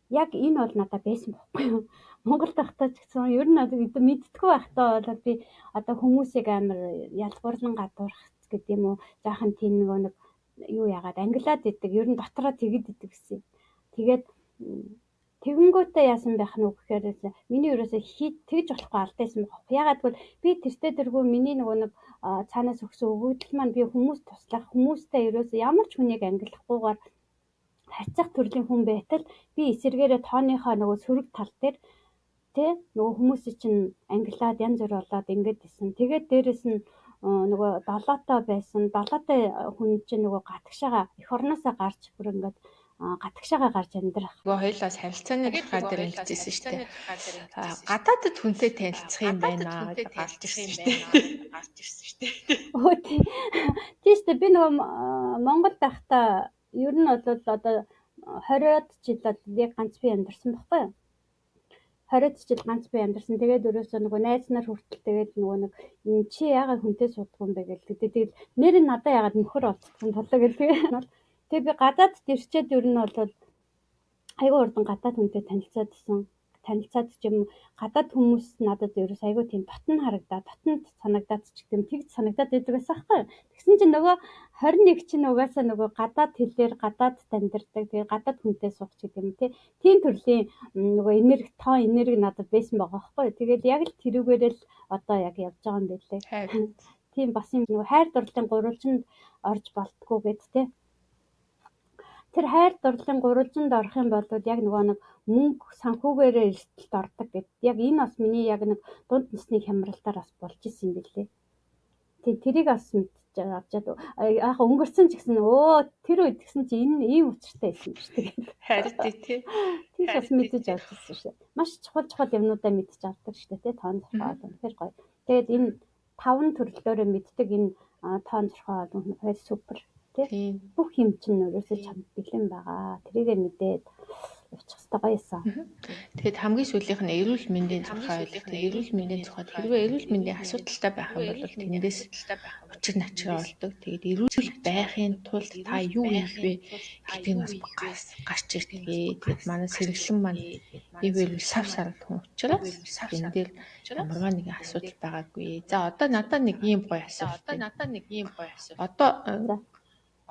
S1: Яг энэ бол надад байсан байхгүй юу? Монгол тахтаа ч гэсэн ер нь мэдтгүй байхдаа бол би одоо хүмүүсийг амар ялгуурлан гадуурх гэдэм үү. Жаахан тийм нөгөө нэг юу яагаад англиад идэг ер нь дотроо тэгэд идэг гэсэн. Тэгээд тэгэнгүүтээ яасан байх нь үг гэхээр миний ерөөсөө тэгж болохгүй алдайсан байхгүй. Ягаад гэвэл би тэртээ тэргүй миний нөгөө нэг цаанаас өгсөн өгөгдөл маань би хүмүүс туслах хүмүүстэй ерөөсөө ямар ч хүнийг ангиллахгүйгээр харьцах төрлийн хүн байтал би эсэргээрээ тооныхоо нөгөө сөрөг тал дээр тий нөгөө хүмүүсийг чинь ангилаад янз бүр болоод ингээд исэн. Тэгээд дээрэс нь нөгөө долоотой байсан. Долоотой хүн чинь нөгөө гатгшаага эх орноосоо гарч бүр ингээд гатгшаага гарч амьдрах.
S2: Нөгөө хоёулаас харилцааны тухай дээр ингэжсэн шүү дээ. Гадаадд хүнтэй танилцах юм байна гэж гарч ирсэн шүү дээ.
S1: Тийм шүү дээ. Би нөгөө Монгол байхдаа ер нь бол одоо 20-од жилд яг ганц би амьдарсан байхгүй юу? 20-од жил ганц би амьдарсан. Тэгээд өрөөсөө нөгөө найз нар хүртэл тэгээд нөгөө нэг чи яагаад хүнтэй сууддаг юм бэ гэл. Тэгээд нэр нь надад яагаад нөхөр олцсон болоо гэл. Тэгээд би гадаад ирчээд ер нь бол айгүй урдан гадаад хүнтэй танилцаад ч юм гадаад хүмүүс надад ерөөс айгүй тийм дотн санагдаад ч гэдэм тэгж санагдаад байдаг байсан байхгүй. Тэгсэн чинь нөгөө 21 чинь угаасаа нөгөө гадаад хэлээр гадаад амьдардаг. Тэгээ гадаад хүнтэй суух ч гэдэм тийм төрлийн нөгөө энерги надад байсан байгаа байхгүй. Тэгээд яг л тэрүүгээр л одоо яг явж байгаа юм байлээ. Тийм бас юм нөгөө хайр дурлалын гурвалжинд орж болтгоо гэд тэ. Тэр хайр дурлалын гурвалжинд орох юм бол яг нөгөө нэг мөнгө санхүүгээрээ эрсдэлд ордог гэд. Яг энэ бас миний яг нэг дунд насны хямралдаар бас болж исэн юм билээ. Тэрийг бас мэдчихэж авчаад яг өнгөрсөн ч гэсэн тэр үед гэсэн чи энэ ийм учиртай байсан юм шүү дээ.
S2: Харин тий.
S1: Тийм бас мэдэж авчихсан шүү. Маш чухал юмнуудаа мэдэж авдаг шүү дээ. Тоон зурхаа бол үнэхээр гоё. Тэгээд энэ 5 төрлөөрөө мэддэг энэ тоон зурхаа бол үнэхээр супер. Тийм. Бүх юм чинь өөрөөсөө чамд бэлэн байгаа. Тэрийгээ мэдээд явчих хэрэгтэй гоёсан.
S2: Тэгээд хамгийн сүүлийнх нь эрүүл мэндийн тухай ойлгох. Эрүүл мэндийн тухайд хэрвээ эрүүл мэндийн асуудалтай байх юм бол тэндээс учир начраа болдог. Тэгээд эрүүл байхын тулд та юу хийх вэ гэдэг нь бас гарч ирдгээ. Тэгээд манай сэргэлэн маань ивэл сав сард хүн учраас энэ дээр ямарваа нэгэн асуудал байгаагүй. За одоо надад нэг ийм гоё асуулт.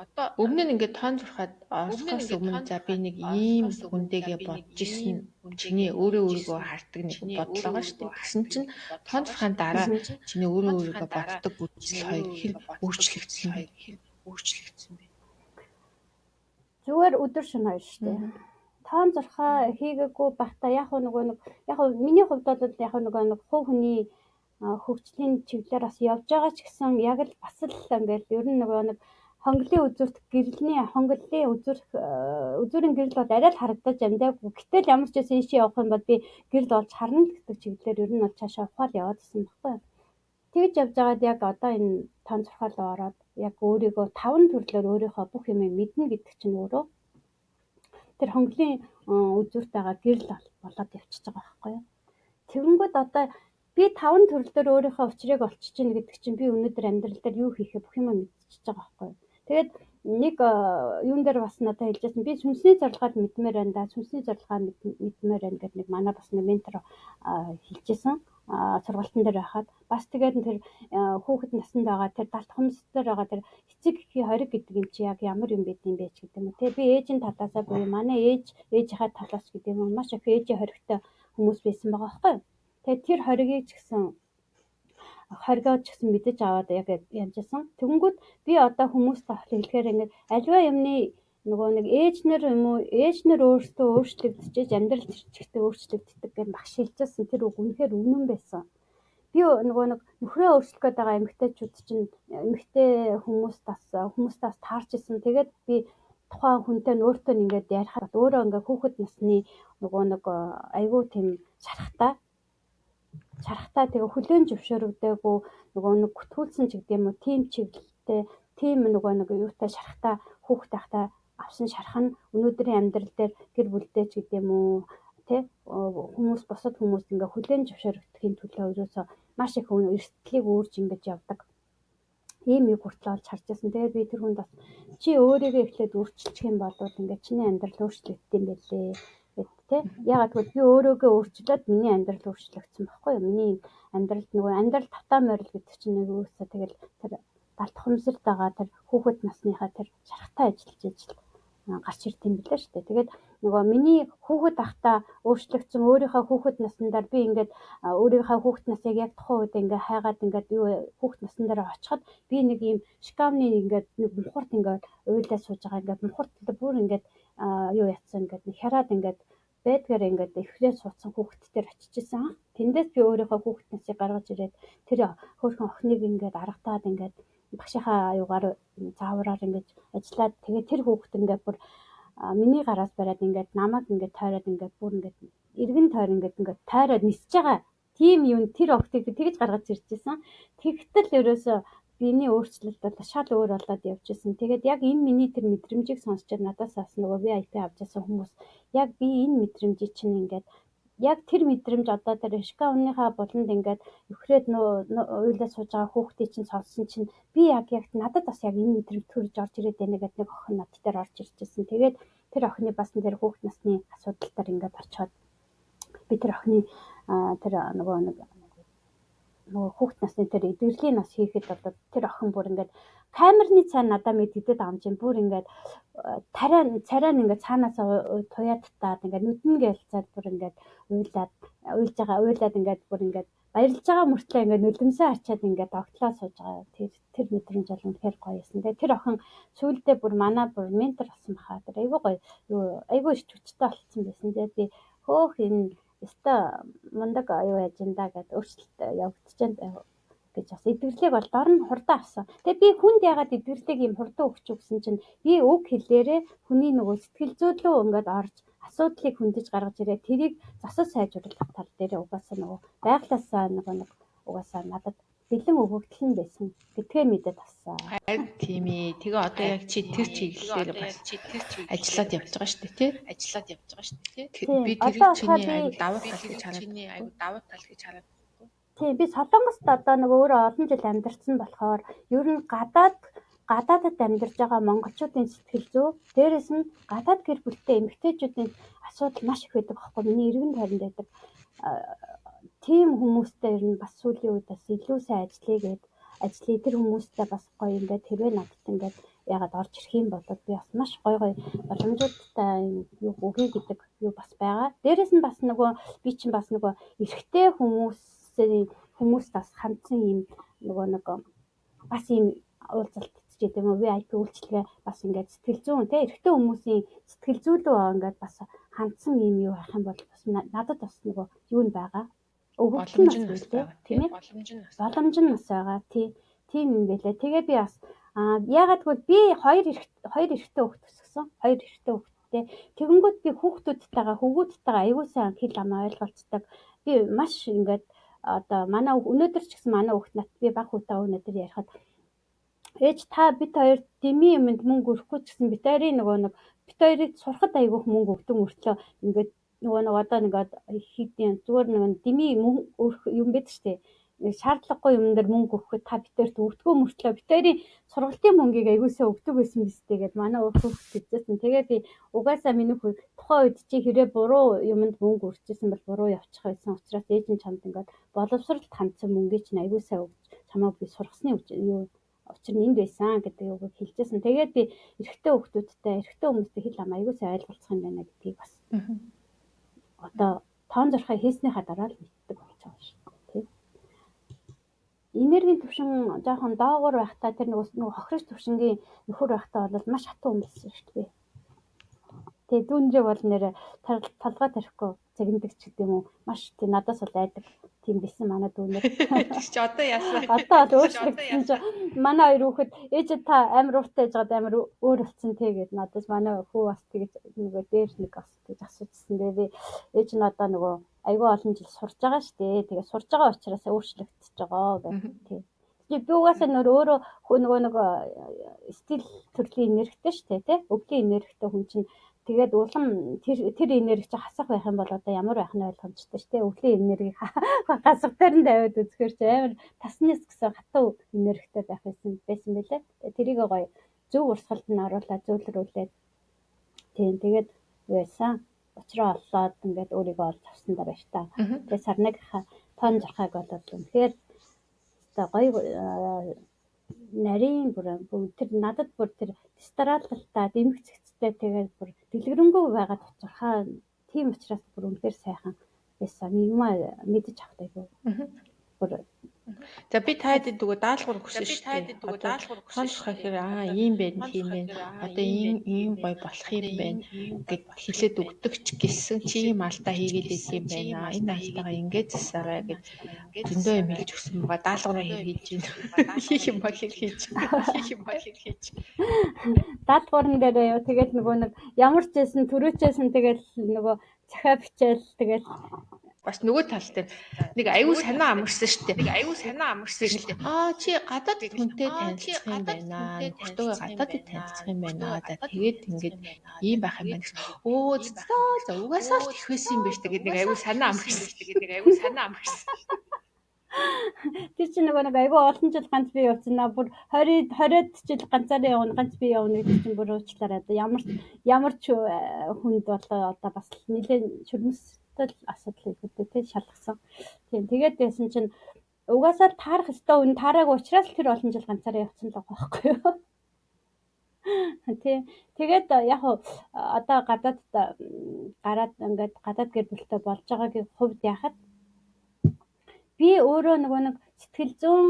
S2: Одоо өмнө нь ингээд тоон зурхаад орохоос өмнө за би нэг ийм хүндэгээ бодож исэн чиний өөрийгөө хардаг нэг бодол байгаа шүү дээ. Тэгсэн чинь тоон зурхаан дараа чиний өөрийгөө боддог үзэл хоёр хэр өөрчлөгдсөн бэ?
S1: Зүгээр өдөр шөнө хоёр шүү дээ. Тоон зурхаа хийгээгүй байхдаа яг миний хувьд бол яг нэг хувь хүний хөгжлийн чиглэлээр бас явж байгаа ч гэсэн яг л бас л ингээд ер нь нэг хонглын үзүүрт хонглын үзүүрийн гэрэл бол арай л харагдаж амдаагүй. Гэтэл ямар ч байсан ийшээ явах юм бол би гэрэл болж харна гэдэг чиглэлээр ер нь бол цаашаа ухаал яваад байсан байхгүй. Тэгж явж байгаад яг одоо энэ тоон зурхаа руу ороод яг өөрийгөө 5 төрлөөр өөрийнхөө бүх юмыг мэднэ гэдэг чинь өөрөө тэр хонглын үзүүрт байгаа гэрэл болоод явчихж байгаа байхгүй юу. Тэгэнгүүт одоо би 5 төрлөөр өөрийнхөө учрыг олчиж гин гэдэг чинь би өнөөдөр амьдрал дээр юу хийхээ бүх юм мэдчихэж байгаа байхгүй юу. Тэгээд нэг юун дээр бас надад хэлжсэн би сүнсний зорилгоод мэдмээр байна да. Сүнсний зорилгоо мэдмээр байна гэдэг нэг манай бас нэг ментор хэлжсэн. Сургалтын дээр байхад бас тэгээд тэр хүүхэд наснд байгаа тэр далд хомс дээр байгаа тэр эцэг эхийн хориг гэдэг юм чи яг ямар юм бэ юм бэ ч гэдэг юм. Тэгээ би ээжийн талаасаа буюу манай ээжийнхаа талаас гэдэг юм маш их ээжийн хоригтой хүмүүс байсан байгаа байхгүй юу. Тэгээ тэр хоригийг ч гэсэн хоригоо ч гэсэн мэдэж аваад яг ямжсан. Тэгэнгүүт би одоо хүмүүст хэлэхээр ингээд альва юмны нөгөө нэг ээжнэр өөрсдөө өөрчлөгдөж амьдрал чигтээ өөрчлөгддөг гэж багш хэлжсэн. Тэр үг үнэхээр үнэн байсан. Би нөгөө нэг нөхрөө өөрчлөх гээд байгаа эмэгтэйчүүд чинь эмэгтэй хүмүүстээс таарч исэн. Тэгээд би тухайн хүнтэй өөртөө ингээд ярихад өөрөө ингээд хүүхэд насны нөгөө нэг айгүй тийм шарахтай тэгээ хүлэн зөвшөөрөгдөөгүй нөгөө нэг гүтгүүлсэн ч гэдэг юм уу тийм чиглэлтэй тийм нөгөө нэг юутай шарахтай хүүхэд тахтай авсан шарах нь өнөөдрийн амьдрал дээр гэр бүлтэй ч гэдэг юм уу тий бусад хүмүүс ингээ хүлэн зөвшөөрөгдөхийн төлөө ерөөсөө маш их эрсдлийг өөрж ингэж явдаг. Ийм үг хүртэл олж харж байсан. Тэгээд би тэр хүнд бас чи өөрийгөө эхлээд өөрчилчих юм бол ингээ чиний амьдрал өөрчлөгдөх юм байлээ тий. Ягаад гэвэл би өөрийгөө өөрчлөөд миний амьдрал өөрчлөгдсөн байхгүй юу? Миний амьдралд нөгөө амьдрал татаа морил гэдэг чинь нэг үсээ тэгэл тэр далд хомсолд байгаа тэр хүүхэд насныхаа тэр шарахтай ажиллаж гарч ирд юм билээ шүү дээ. Тэгээд нөгөө миний хүүхэд ахта өөрчлөгдсөн өөрийнхөө хүүхэд наснаар би ингээд өөрийнхөө хүүхэд насыг яг тухайн үед ингээ хайгаад ингээд хүүхэд насн дээр очиход би нэг ийм шкафны ингээд нэг мухарт ингээд уйлаа сууж байгаа ингээд мухарт бүр ингээд юу ятсан ингээд нэг хяраад ингээд байдгаар ингээд ихрээ суудсан хүүхэдтэр очижсэн. Тэндээс би өөрийнхөө хүүхэд насыг гаргаж ирээд тэр хөөрхөн охиныг ингээд аргатаад ингээд багшийнхаа аюугаар заавраар ингээд ажиллаад тэгээд тэр хүүхэд ингээд бүр миний гараас бариад ингээд намайг ингээд тойроод ингээд бүр ингээд эргэн тойр ингээд тойроод нисэж байгаа. Тийм юм тэр охтыг би тэгж гаргаж ирчихсэн. Тэгтэл ерөөсөө биений өөрчлөлт бол шал өөр болоод явж исэн. Тэгээд яг энэ миний тэр мэдрэмжийг сонсчод надаас бас нөгөө VIP авч байсан хүмүүс яг би энэ мэдрэмжийг чинь ингээд яг тэр мэдрэмж одоо тэр шкафныхаа буланд ингээд өхрөөд уйлаа сууж байгаа хүүхдийг чинь сонссон чинь би яг надад бас яг энэ мэдрэмж төрж орж ирээд байна гэдэг нэг охин над дээр орж ирчихсэн. Тэгээд тэр охины бас тэр хүүхэд насны асуудал дээр ингээд орчоод би тэр охины тэр нөгөө хүүхэд насны тэр эдгэрлийн нас хийхэд бол тэр охин бүр ингээд камерны цаана надад мэддэд амжин бүр ингээд царай нь ингээд цаанаас туяад таад ингээд нүдэн гэлцээд бүр ингээд уйлаад ингээд бүр ингээд баярлж байгаа мөртлөө ингээд нүлэмсээ ачаад ингээд огтлоо сууж байгаа. Тэр мэдрэмж бол үнэхээр гоё юмсан. Тэгээ тэр охин сүүлдээ бүр манай бүр ментор болсон баха. Тэр айгүй гоё айгүй их хүчтэй болцсон байсан. Тэгээ би хөөх энэ өстой мундаг аюу ажинда гэдэг өөрчлөлт явагдчихээн гэж бас эдгэрлийг бол дор нь хурдан авсан. Тэгээ би хүнд ягаад эдгэрлийг юм хурдан өгч гэсэн чинь би үг хэлээрээ хүний нөгөө сэтгэл зүйдлөө ингээд орж асуудлыг хөндөж гаргаж ирээ тэрийг засаж сайжруулах тал дээр угаасаа нөгөө байглаасаа нэг угаасаа надад бэлэн өгөгдөл нь байсан гэдгээ мэдээд авсан.
S2: Харин тийм ээ. Тэгээ одоо яг чи тэр чиглэлээр бас ажиллаад явж байгаа шүү дээ, тий? Би тэр чиний аюу давуу тал гэж хараад.
S1: Тийм би Солонгост одоо нөгөө өөрөө олон жил амьдарсан болохоор ер нь гадаадд амьдарж байгаа монголчуудын сэтгэл зүй дээрээс нь гадаад гэр бүлтэй эмэгтэйчүүдийн асуудал маш их байдаг байхгүй миний иргэн тойронд байдаг. Тийм хүмүүстэй ер нь бас сүүлийн үед бас илүү сайн ажиллая тэр хүмүүстэй бас гоё ингээд хэрвээ надад ингээд ягаад орж ирэх юм бол би бас маш гоё боломжуудтай юу өгье гэдэг юу бас байгаа. Дээрээс нь бас нөгөө би чинь бас нөгөө эрэгтэй хүмүүс бас хандсан юм нөгөө нэг бас юм уулзалт гэдэг юм уу VIP үйлчлэгээ бас ингээд сэтгэл зүйн те эрэгтэй хүмүүсийн сэтгэл зүйдөө ингээд бас хандсан юм юу байх юм бол бас надад бас нөгөө юу нь байгаа.
S2: Боломж нь бас байгаа
S1: тийм ээ. Боломж нь бас байгаа. Тийм юм байлээ. Тэгээ би бас ягаад гэвэл би хоёр эрэгтэй хүүхэд өсгсөн. Хоёр эрэгтэй хүүхэдтэй. Тэгэнгүүт би хүүхдүүдтэйгээ аягүй сайн хэл амаа ойлголцдог. Би маш ингээд одоо манай өнөөдөр ч гэсэн манай хүүхэд нат би баг хүүтэй өнөөдөр ярихад ээж та бид хоёр дэмий юмд мөнгө өрөхгүй ч гэсэн бид хоёрын нөгөө нэг бид хоёрыг сурахад аягүйх мөнгө өгдөг мөртлөө ингээд нөгөө нэг одоо ингээд хийдийн зүгээр нэг дэмий өрөх юм байдаг шүү дээ. Шаардлагагүй юм дээр мөнгө өгөхэд та бид хоёрт өгдөгөө мөртлөө бид хоёрын сургалтын мөнгийг аягуулсаа өгдөг байсан биз дээ гэд манай хүүхэд хэлжсэн. Тэгээ би угаасаа миний хүүхэд тухайн үед чи хэрэг буруу юмд мөнгө өрчихсэн бол буруу явчих байсан учраас ээж нь чамд ингээд боловсролд хандсан мөнгөийг чинь аягуулсаа өгч чамаа би сургасны юу учир нь энд байсан гэдэг үг хэлжсэн. Тэгээд би эрэгтэй хүмүүстэй хэл ам аягуулсаа ойлголцох юм байна гэдгийг бас одоо тоон зорхоо хийснийхаа дараа л мэддэг болж байгаа шүү. Энергийн түвшин жоохон доогуур байхдаа тэр нөгөө хохирох түвшингийн нөхөр байхдаа бол маш хатуу хүн байсан шүү дээ. Тэгээ дүүнрээ бол нэр толгой тарихгүй загнадаг ч гэдэг юм уу. Маш тий надаас бол айдаг тийм байсан манай дүүнэр.
S2: Чи одоо яасан?
S1: Одоо бол өөрчлөгдсөн чи манай хоёр хүүхэд ээж та амар ууртай жаад амар өөр болсон тий гэд надаас манай хүү бас тэгэж нөгөө дээр нэг бас тэгж асуужсэн. Тэгээ би ээж нь одоо нөгөө айгүй олон жил сурж байгаа шүү дээ. Тэгээ сурж байгаа учраас өөрчлөгдөж байгаа гэх тий. Би угаасаа өөрөө нөгөө нэг стил төрлийн энергитэй шүү дээ тий. Өвлийн энергитэй хүн чинь тэгээд улам тэр энерги чи хасах байх юм бол одоо ямар байх нь ойлгомжтой шүү дээ. Өвлийн энергийг хасах тарин тавиад үзэхээр чи амар таснаас гэсэн хатуу энергитэй байх байсан байлээ. Тэрийг гоё зөв урсгалд нь оруулаад зөвлөрүүлээд тийм тэгээд байсан. Учраа оллоод ингээд өөрийгөө олж авсандаа байж та. Тэгээд сарныхаа тоон зорхойг бол үнэхээр одоо гоё нарийн бүр тэр надад бүр тэр дистаралтай дэмэг цэгцтэй тэгээд бүр дэлгэрэнгүй байгаад учрахаа тийм учраас бүр үнэхээр сайхан байсан. Юм мэдэж авах айгүй. Бүр
S2: за би таад дэгөө даалгавар өгсөн шүү дээ. Одоо сонсох хэрэг ийм байна тийм байна. Одоо ийм гоё болох юм байна гэд хэлээд өгдөг ч гэсэн чи ийм алдаа хийгээд исэн юм байна. Энэ алдаагаа ингэж засаарай гэж зөндөө юм хэлж өгсөн байгаа. Даалгавар хийж байна. Хийх юм бол хийж.
S1: Даалгаврын дээр яа тэгээд нөгөө нэг ямар ч байсан төрөөчсэн тэгээд нөгөө захаа бичээл тэгээд
S2: бас нөгөө тал дээр нэг аюу санаа амарсан шүү дээ. Чи гадаад хүнтэй танилцах юм байна. Нөхөртөө гадаад танилцах юм байна. За тэгээд ингээд ийм байх юм байна. Өө за угаасаа л их байсан юм байна шүү дээ. Нэг аюу санаа амарсан.
S1: Тэр чинь нөгөө нэг айгүй олон жил ганц би явцсан. Бүр 20-д жил ганцаараа явна, ганц би явна гэдэг чинь бүр уучлаарай. Ямар ч хүнд болоо одоо бас нэлээд шүрмэстэл асуудал ихтэй тий шалгасан. Тийм тэгээд байсан чинь угаасаа таарах ёстой үн таараагүй учраас тэр олон жил ганцаараа явцсан л байгаа байхгүй юу? Тийм. Тэгээд яг одоо гадаад гараад ингээд гадаад гэр бүлтэй болж байгаагийн хувьд яхад би өөрөө нөгөө нэг сэтгэл зүйн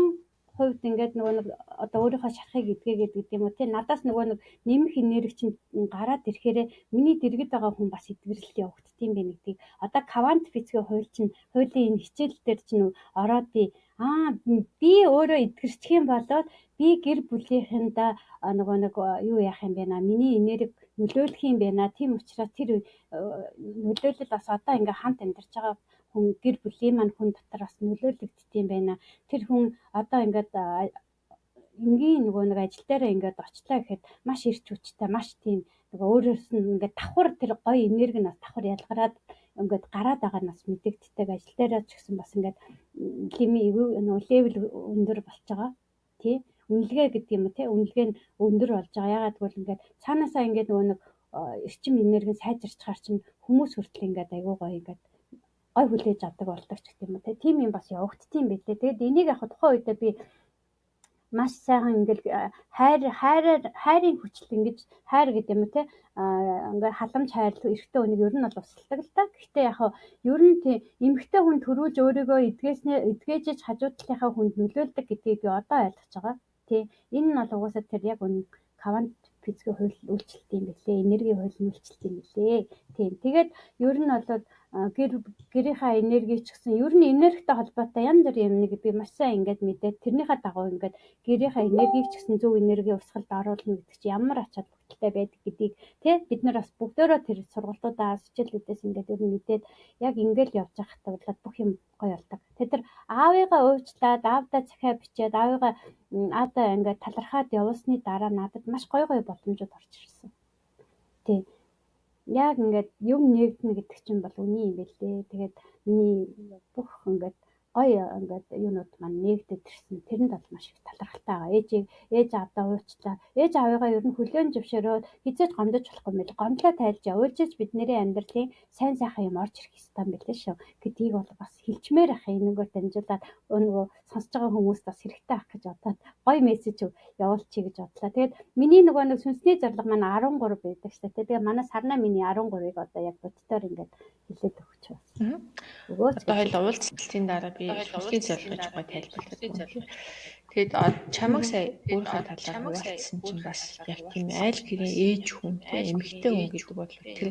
S1: хувьд ингээд нөгөө нэг одоо өөрийнхөө шарахыг эдгээгээд гэдэг юм уу тий надаас нөгөө нэг нэмэх энерги чинь гараад ирэхээр миний дэргэд байгаа хүн бас эдгэрэлт явагддсан байх гэдгийг одоо квант физикийн хуулийн энэ хичээл дээр чинь ороод би өөрөө эдгэрчих юм болоод би гэр бүлийнхэндээ нөгөө нэг юу яах юм бэ наа миний энерги нөлөөлөх юм байна. Тийм учраас тэр нөлөөлөл бас одоо ингээ хамт амьдарч байгаа хүн гэр бүлийн маань хүн дотор бас нөлөөлөгддөг юм байна. Тэр хүн одоо ингээд энгийн нөгөө нэг ажил дээрээ ингээд очлаа гэхэд маш эрч хүчтэй, маш тийм нөгөө өөрөөс нь ингээд давхар тэр гоё энерги нас давхар ялгараад ингээд гараад байгаа нас мэдэгддэг ажил дээрээ ч гэсэн бас ингээд левел өндөр болж байгаа. Тий. Үнэлгээ гэдэг юм уу те үнэлгээ нь өндөр болж байгаа. Ягаад гэвэл ингээд цаанаасаа ингээд нөгөө нэг эрчим энерги сайжирчгаар чинь хүмүүс хүртэл ингээд айгүй гоё ингээд гой хүлээж авдаг болдог ч гэх юм уу те. Тим юм бас явагдтiin байлээ. Тэгээд энийг яг тухайн үедээ би маш сайхан ингээд хайрын хүчил ингэж хайр гэдэг юм те ингээд халамж хайр эрэгтэй хүнийг ер нь бол устдаг л та. Гэхдээ яг ер нь тийм эмэгтэй хүн төрүүлж өөрийгөө эдгээжж хажуу талынхаа хүнд нөлөөлдөг гэдгийг би одоо ойлгож байгаа. Тий. Энэ нь бол угаасаа тэр яг квант физикийн хууль үйлчлэлт юм билээ. Энергийн хууль үйлчлэлт юм билээ. Тийм. Тэгээд ер нь бол гэрийнхаа энерги ч гэсэн ер нь энергитэй холбоотой янз бүрийн юмныг би маш сайн ингээд мэдээд тэрнийхээ дагуу ингээд гэрийнхаа энергийг ч гэсэн зөв энерги урсгалд оруулна гэдэг чинь ямар ач холбогдолтой байдаг гэдгийг тий бид нар бас бүгдөө тэр сургалтуудаас хичээлүүдээс ингээд ер нь мэдээд яг ингээд явж байхтай бодлоо бүх юм гоё болдог. Тэр аавыгаа уучлаад аавдаа захиа бичээд аавдаа ингээд талархаад явуулсны дараа надад маш гоё боломжууд орж ирсэн. Тий. Яг ингээд юм нэгдэнэ гэдэг чинь бол үний юм байлээ. Тэгээд миний бүх ингээд гоё ингээд юунууд маань нэгдэж ирсэн. Тэрэнд бол маш их талархалтай байгаа. Ээж аавдаа уучлаа. Ээж аавыгаа ер нь хүлээн зөвшөөрөөд хизээж гомдож болохгүй юм байл. Гомдлоо тайлж явуулж бидний амьдралын сайн сайхан юм орж ирэх ёстой юм байлээ шүү. Гэдгийг бол бас хэлчмээр ах энэгээр дамжуулаад нөгөө сонсож байгаа хүмүүст бас хэрэгтэй ах гэж бодоод гоё мессеж явуулчихъя гэж бодлоо. Тэгээд миний нөгөө нэг сүнсний зорилго маань 13 байдаг шүү дээ. Тэгээд манай сарнаа миний 13-ыг одоо яг бодтоор ингээд хэлээд өгч байна.
S2: Одоо хоёул уулзалтын дараа би сүнсний зорилгож гоё тайлбарлах. Тэгээд чамаг сая өөрийнхөө талаар хуваалцсан чинь бас яг тийм айл гэрийн ээж хүн те эмэгтэй хүн гэдэг бол тэр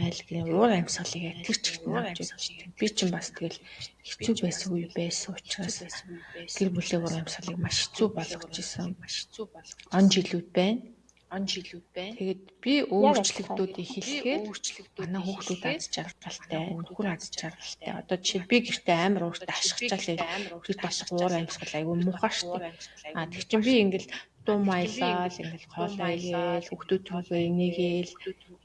S2: айл гэрийн уур амьсгалыг яг тэр чигт нь авч үзсэн. Би чинь бас тэгэл хэцүү байсан үе байсан учраас гэр бүлийн уур амьсгалыг маш хэцүү болгож исэн. Он жилүүд байна. Тэгээд би өөрчлөгдүүдийг хэлэхээр манай хүүхдүүд аз жаргалтай, нөхөр аз жаргалтай. Одоо жишээ би гэртээ амар ууртай ашигчаалаа. Тэр бас уур амьсгал айгүй муухай штэ. Тэг чинь би ингээл дуу маялал, ингээл хоолоо игээл, хүүхдүүдтэйгээ инээгээл,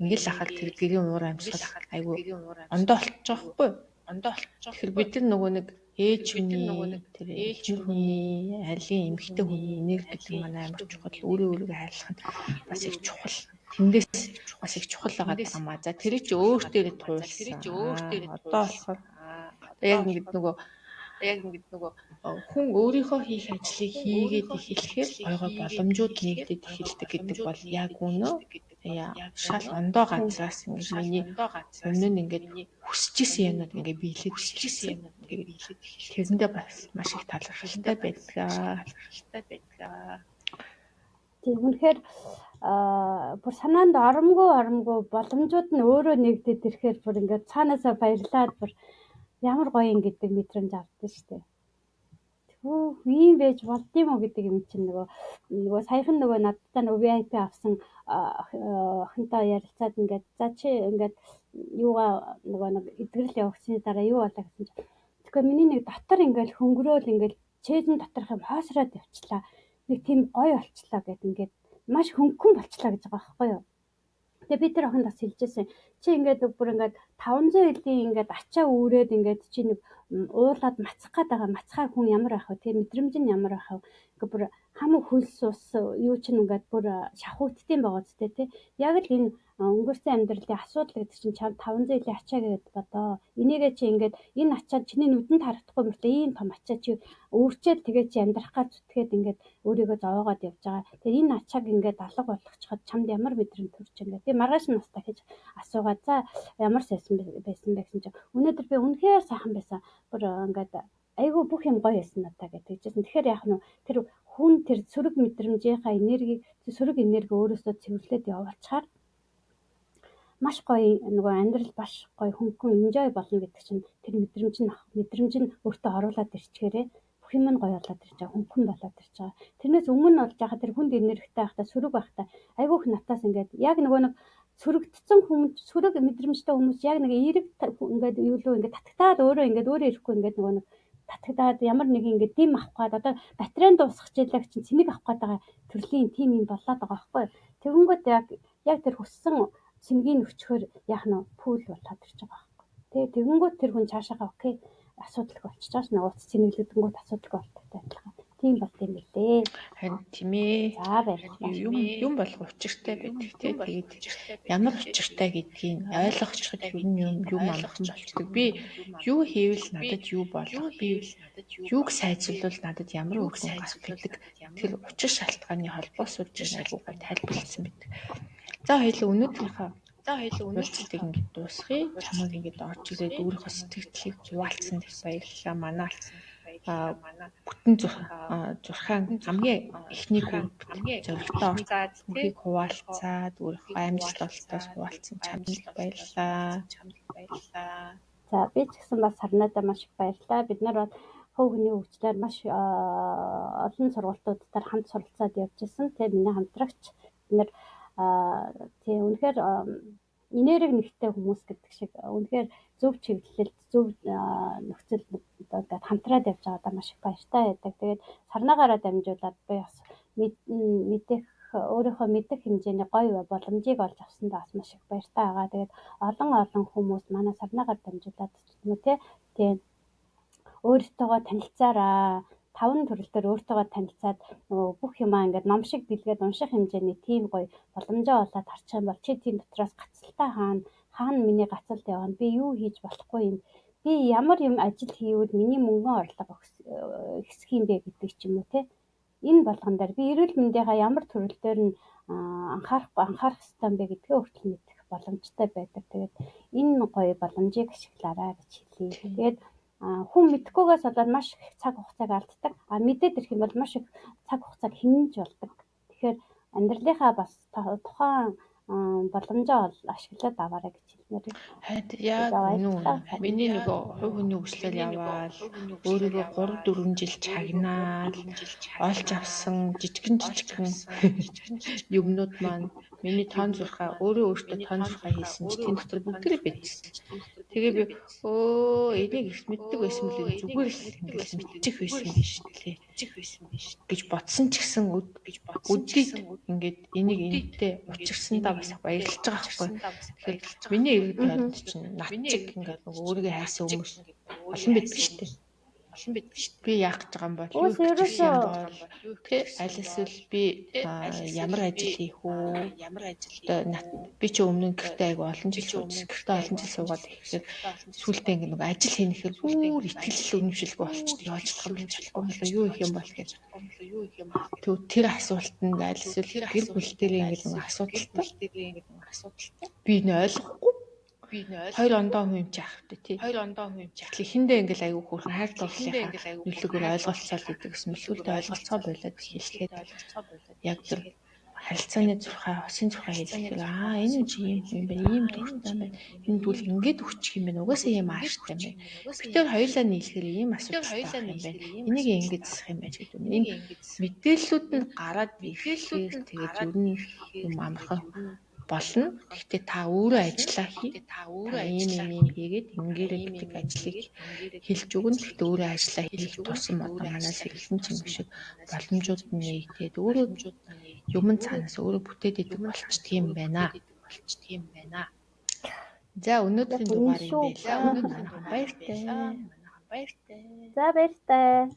S2: ингээл ахад тэр гэрийн уур амьсгал айгүй ондоо болчих жоохгүй. Тэгэхээр бид нар нөгөө нэг ээж хүний тэр ээж хүний айлын эмэгтэй хүний энерги гэдэг манай амар чухал. Өөрөөрөө хайрлах нь бас их чухал. Тэндээс бас их чухал байгаа юм аа. За тэр чи өөртөө туулсан. Одоо болохоор яг ингэж нөгөө хүн өөрийнхөө хийх ажлыг хийгээд эхлэхээр ойгоо боломжууд нэгдээд эхэлдэг гэдэг бол яг үнэ. Шал ондоо газраас ингэж миний өмнө нь ингэж хүсэж исэн юмнууд ингэ биелээд эхэлсэн. Тэрэндээ бас маш их талархалтай байдаг.
S1: Тийм үнэхээр бүр санаанд оромгүй боломжууд нь өөрөө нэгдээд ирэхээр бүр ингээд цаанаасаа баярлаад бүр ямар гоё юм гэдэг мэдрэмж авдаг шүү дээ. Тэгвэл ийм байж болдгийм үү гэдэг юм чинь нөгөө саяхан нөгөө надтай нөгөө VIP авсан охинтой ярилцаад ингээд за чи ингээд юугаа нөгөө нэг эдгэрэл явагчны дараа юу болоо гэсэн чинь тэгэхээр миний нэг дотор ингээд хөнгөрөөл ингээд чэйжэн доторх юм хоосроод явчлаа. Нэг тийм гоё болчлаа гэд ингээд маш хөнгөн болчлаа гэж байгаа байхгүй юу. Тэгээ би тэр охинд бас хэлжсэн. Чи ингээд бүр ингээд 500 элийн ингээд ачаа үүрээд ингээд чи нэг уулаад мацах гээд байгаа. Мацхаа хүн ямар байх вэ? Тэгээ мэдрэмж нь ямар байх вэ? Ингээд бүр хамаг хөлс ус юу чинь ингээд бүр шахагдтiin байгаа зү тэ. Яг л энэ өнгөрсөн амьдралын асуудал гэдэг чинь чам 500 элийн ачаа гэдэг бодоо. Энийгээ чи ингээд энэ ачаа чиний нүдэнд харагдахгүй мөртлөө ийм том ачаа чи өөрчөөд тэгээ чи амьдрах гад зүтгээд ингээд өөрийгөө зовоогоод явж байгаа. Тэгээ энэ ачааг ингээд алга болгочиход чамд ямар мэдрэмж төрж ингээд. Тэгээ маргааш нь бас дахиж асуугаад за ямар байсан бэ гэсэн чинь өнөөдөр би үнэхээр сайхан байсан. Бүр ингээд айгүй бүх юм гоё байсан надаа гэж хэлжсэн. Тэгэхээр яах нь тэр хүн тэр сөрөг мэдрэмжийнхаа энергийг сөрөг энерги өөрөөсөө цэвэрлээд явуулчихаар маш гоё нөгөө амьдрал маш гоё хөнгөн enjoy болно гэдэг чинь тэр мэдрэмж нь өөртөө оруулаад ирчихээрээ бүх юм нь гоё болоод ирж байгаа хөнгөн болоод ирж байгаа. Тэрнээс өмнө болж байгаа тэр хүнд энергитэй байхдаа сөрөг байхдаа айгүйх натаас ингээд яг нөгөө нэг сөрөгдсөн хүмүүс сөрөг мэдрэмжтэй хүмүүс яг нэг эерэг ингээд юу лөө ингээд татагтаад өөрөө ирэхгүй ингээд нөгөө нэг татагдаад ямар нэг ингээд дэм авах гээд одоо батарейн дуусах жилэг чинь цэник авах гээд байгаа төрлийн тим юм болоод байгаа байхгүй. Тэгэнгүүт яг тэр хүссэн цэнгийн өчгөр яах нь пүүл болоод ирж байгаа байхгүй. Тэгээ тэгэнгүүт тэр хүн цаашаага окей асуудалгүй болчихж байгаа ш. Нэг утас цэмэглэгдэнгүүт асуудалгүй болтогтой адилхан. Тийм болт юм билээ.
S2: Харин тийм ээ.
S1: За баярлалаа.
S2: Юм болох учиртай байдаг тий. Тэгээд ямар учиртай гэдгийг ойлгочиход ер нь юм амархан болчдөг. Би юу хийвэл надад юу болох, би юуг сайжруулвал надад ямар үр дүн гарах гэдэг тэр учир шалтгааны холбоосууд чинь айгүй гой тайлбарлагдсан байдаг. За хоёул өнөөдрийнхөө уулзалтыг ингээд дуусгая. Чамайг ингээд орж ирээд өөрийнхөө сэтгэлдлийг хуваалцсан их баярлалаа. Манай бүтэн зурхаан хамгийн эхний групп зоригтой орцыг хуваалцаад өөрийнхөө амжилт олтоос хуваалцсан чамд баярлалаа.
S1: За би ч гэсэн бас сарнадаа маш их баярлалаа. Бид нар бол хувь хүний хөгжлөөр маш олон сургалтуудаар хамт суралцаад явж исэн. Тэгээ миний хамтрагч бид нар тий үнэхээр энерги нэгтэй хүмүүс гэдэг шиг үнэхээр зөв чиглэлд зөв нөхцөл одоо хамтраад явж байгаадаа маш их баяртай байдаг. Тэгээд сарнаагаараа дамжуулаад би бас мэдэх өөрийнхөө мэдэх хэмжээний гоё боломжийг олж авсандаа бас маш их баяртай байгаа. Тэгээд олон хүмүүс манай сарнаагаар дамжуулаад юм уу тий өөртөөгөө танилцаараа 5 төрөл төр өөртөөгөө танилцаад нөгөө бүх юмаа ингээд ном шиг дэлгээд унших хэмжээний тийм гоё боломжоо олоод харчих юм бол чи тийм дотроос гацалтай хаана миний гацалт явна, би юу хийж болохгүй юм, би ямар юм ажил хийвэл миний мөнгөн орлого ихсэх юм бэ гэдэг ч юм уу те. Энэ болгон дээр би эрүүл мэндийнхаа ямар төрөл дээр нь анхаарах ёстой юм бэ гэдгээ хүртэл мэдэх боломжтой байдаг. Тэгээд энэ гоё боломжийг ашиглаарай гэж хэлье. Тэгээд хүн мэдхгүйгээс болоод маш их цаг хугацааг алддаг. Мэдээд ирэх юм бол маш их цаг хугацааг хинж болдог. Тэгэхээр амьдралынхаа бас тухайн боломжоо ашиглаад аваарай гэж хэлмээр.
S2: Хайд яг үнэн. Миний нөгөө хувь хүний хөгжлөөр яваал өөрийгөө 3-4 жил чагнаал олж авсан жижигэн юмнууд маань миний тон зурхаа өөртөө тон зурхаа хийсэн чи тэнд дотор бүгдээрээ байдсан. Тэгээ би энийг их мэддэг байсан мөлий зүгээр л ингээл мэдчих байсан биш лээ гэж бодсон ч гэсэн үдийг ингээд энийг энэтэй учирсандаа бас баярлж байгаа байхгүй. Тэгэхээр миний иргэд тойронд чинь над чиг ингээд нөгөө өөрийгөө хайсан хүмүүс олон байд биш үү? Би яах гэж байгаа юм бол юу хийх юм бол тий аль эсвэл би ямар ажил хийх үү? Би ч өмнө гэртээ айгу олон жил суугаад ихэхээр сүултээ ингээд нөгөө ажил хийнэхээр бүр итгэл үнэмшилгүй болчихдог яажчих юм болчихгүй юу их юм бол гэж. Тэгвэл тэр асуултанд аль эсвэл гэр бүлтэрийн ингээд нөгөө асуудалтай би нэ ойлгохгүй. Хоёр ондоо хүн юм чи ахвтай тий. Эхэндээ ингээл аягүй хөөрхөн хайр дурлалынхаа нөлөөгөөр ойлголцоол гэдэг гэсэн мэхүүлдэ ойлголцоо болоод хэлэхэд яг тэр харилцааны зурхаа, хосын зурхаа хэлэхээр энэ чи юм бэ? Ийм дуртай байна. Энэ дүүл ингээд өччих юм байна. Угаасаа ийм ааштай юм байна. Бид тэр хоёулаа нийлэхээр ийм асуудалтай юм байна. Энийг ингэж засах юм байж гэдэг. Энэ мэдээллүүд нь гараад ирэхээр тэгээд ер нь юм амархан болно. Гэхдээ та өөрөө ажиллаа хий. Та ийм хийгээд ингээрэй гэдэг ажлыг хэлж өгнө. Гэхдээ өөрөө ажиллаа хийх тусам одоо манаас хэлсэн ч юм шиг боломжууд нь нэгдээд өөрөө юм цаанаас өөрөө бүтээд идэг болчих тийм байна. За өнөөдрийн дугаар юм байлаа. Баяртай.
S1: За баяртай.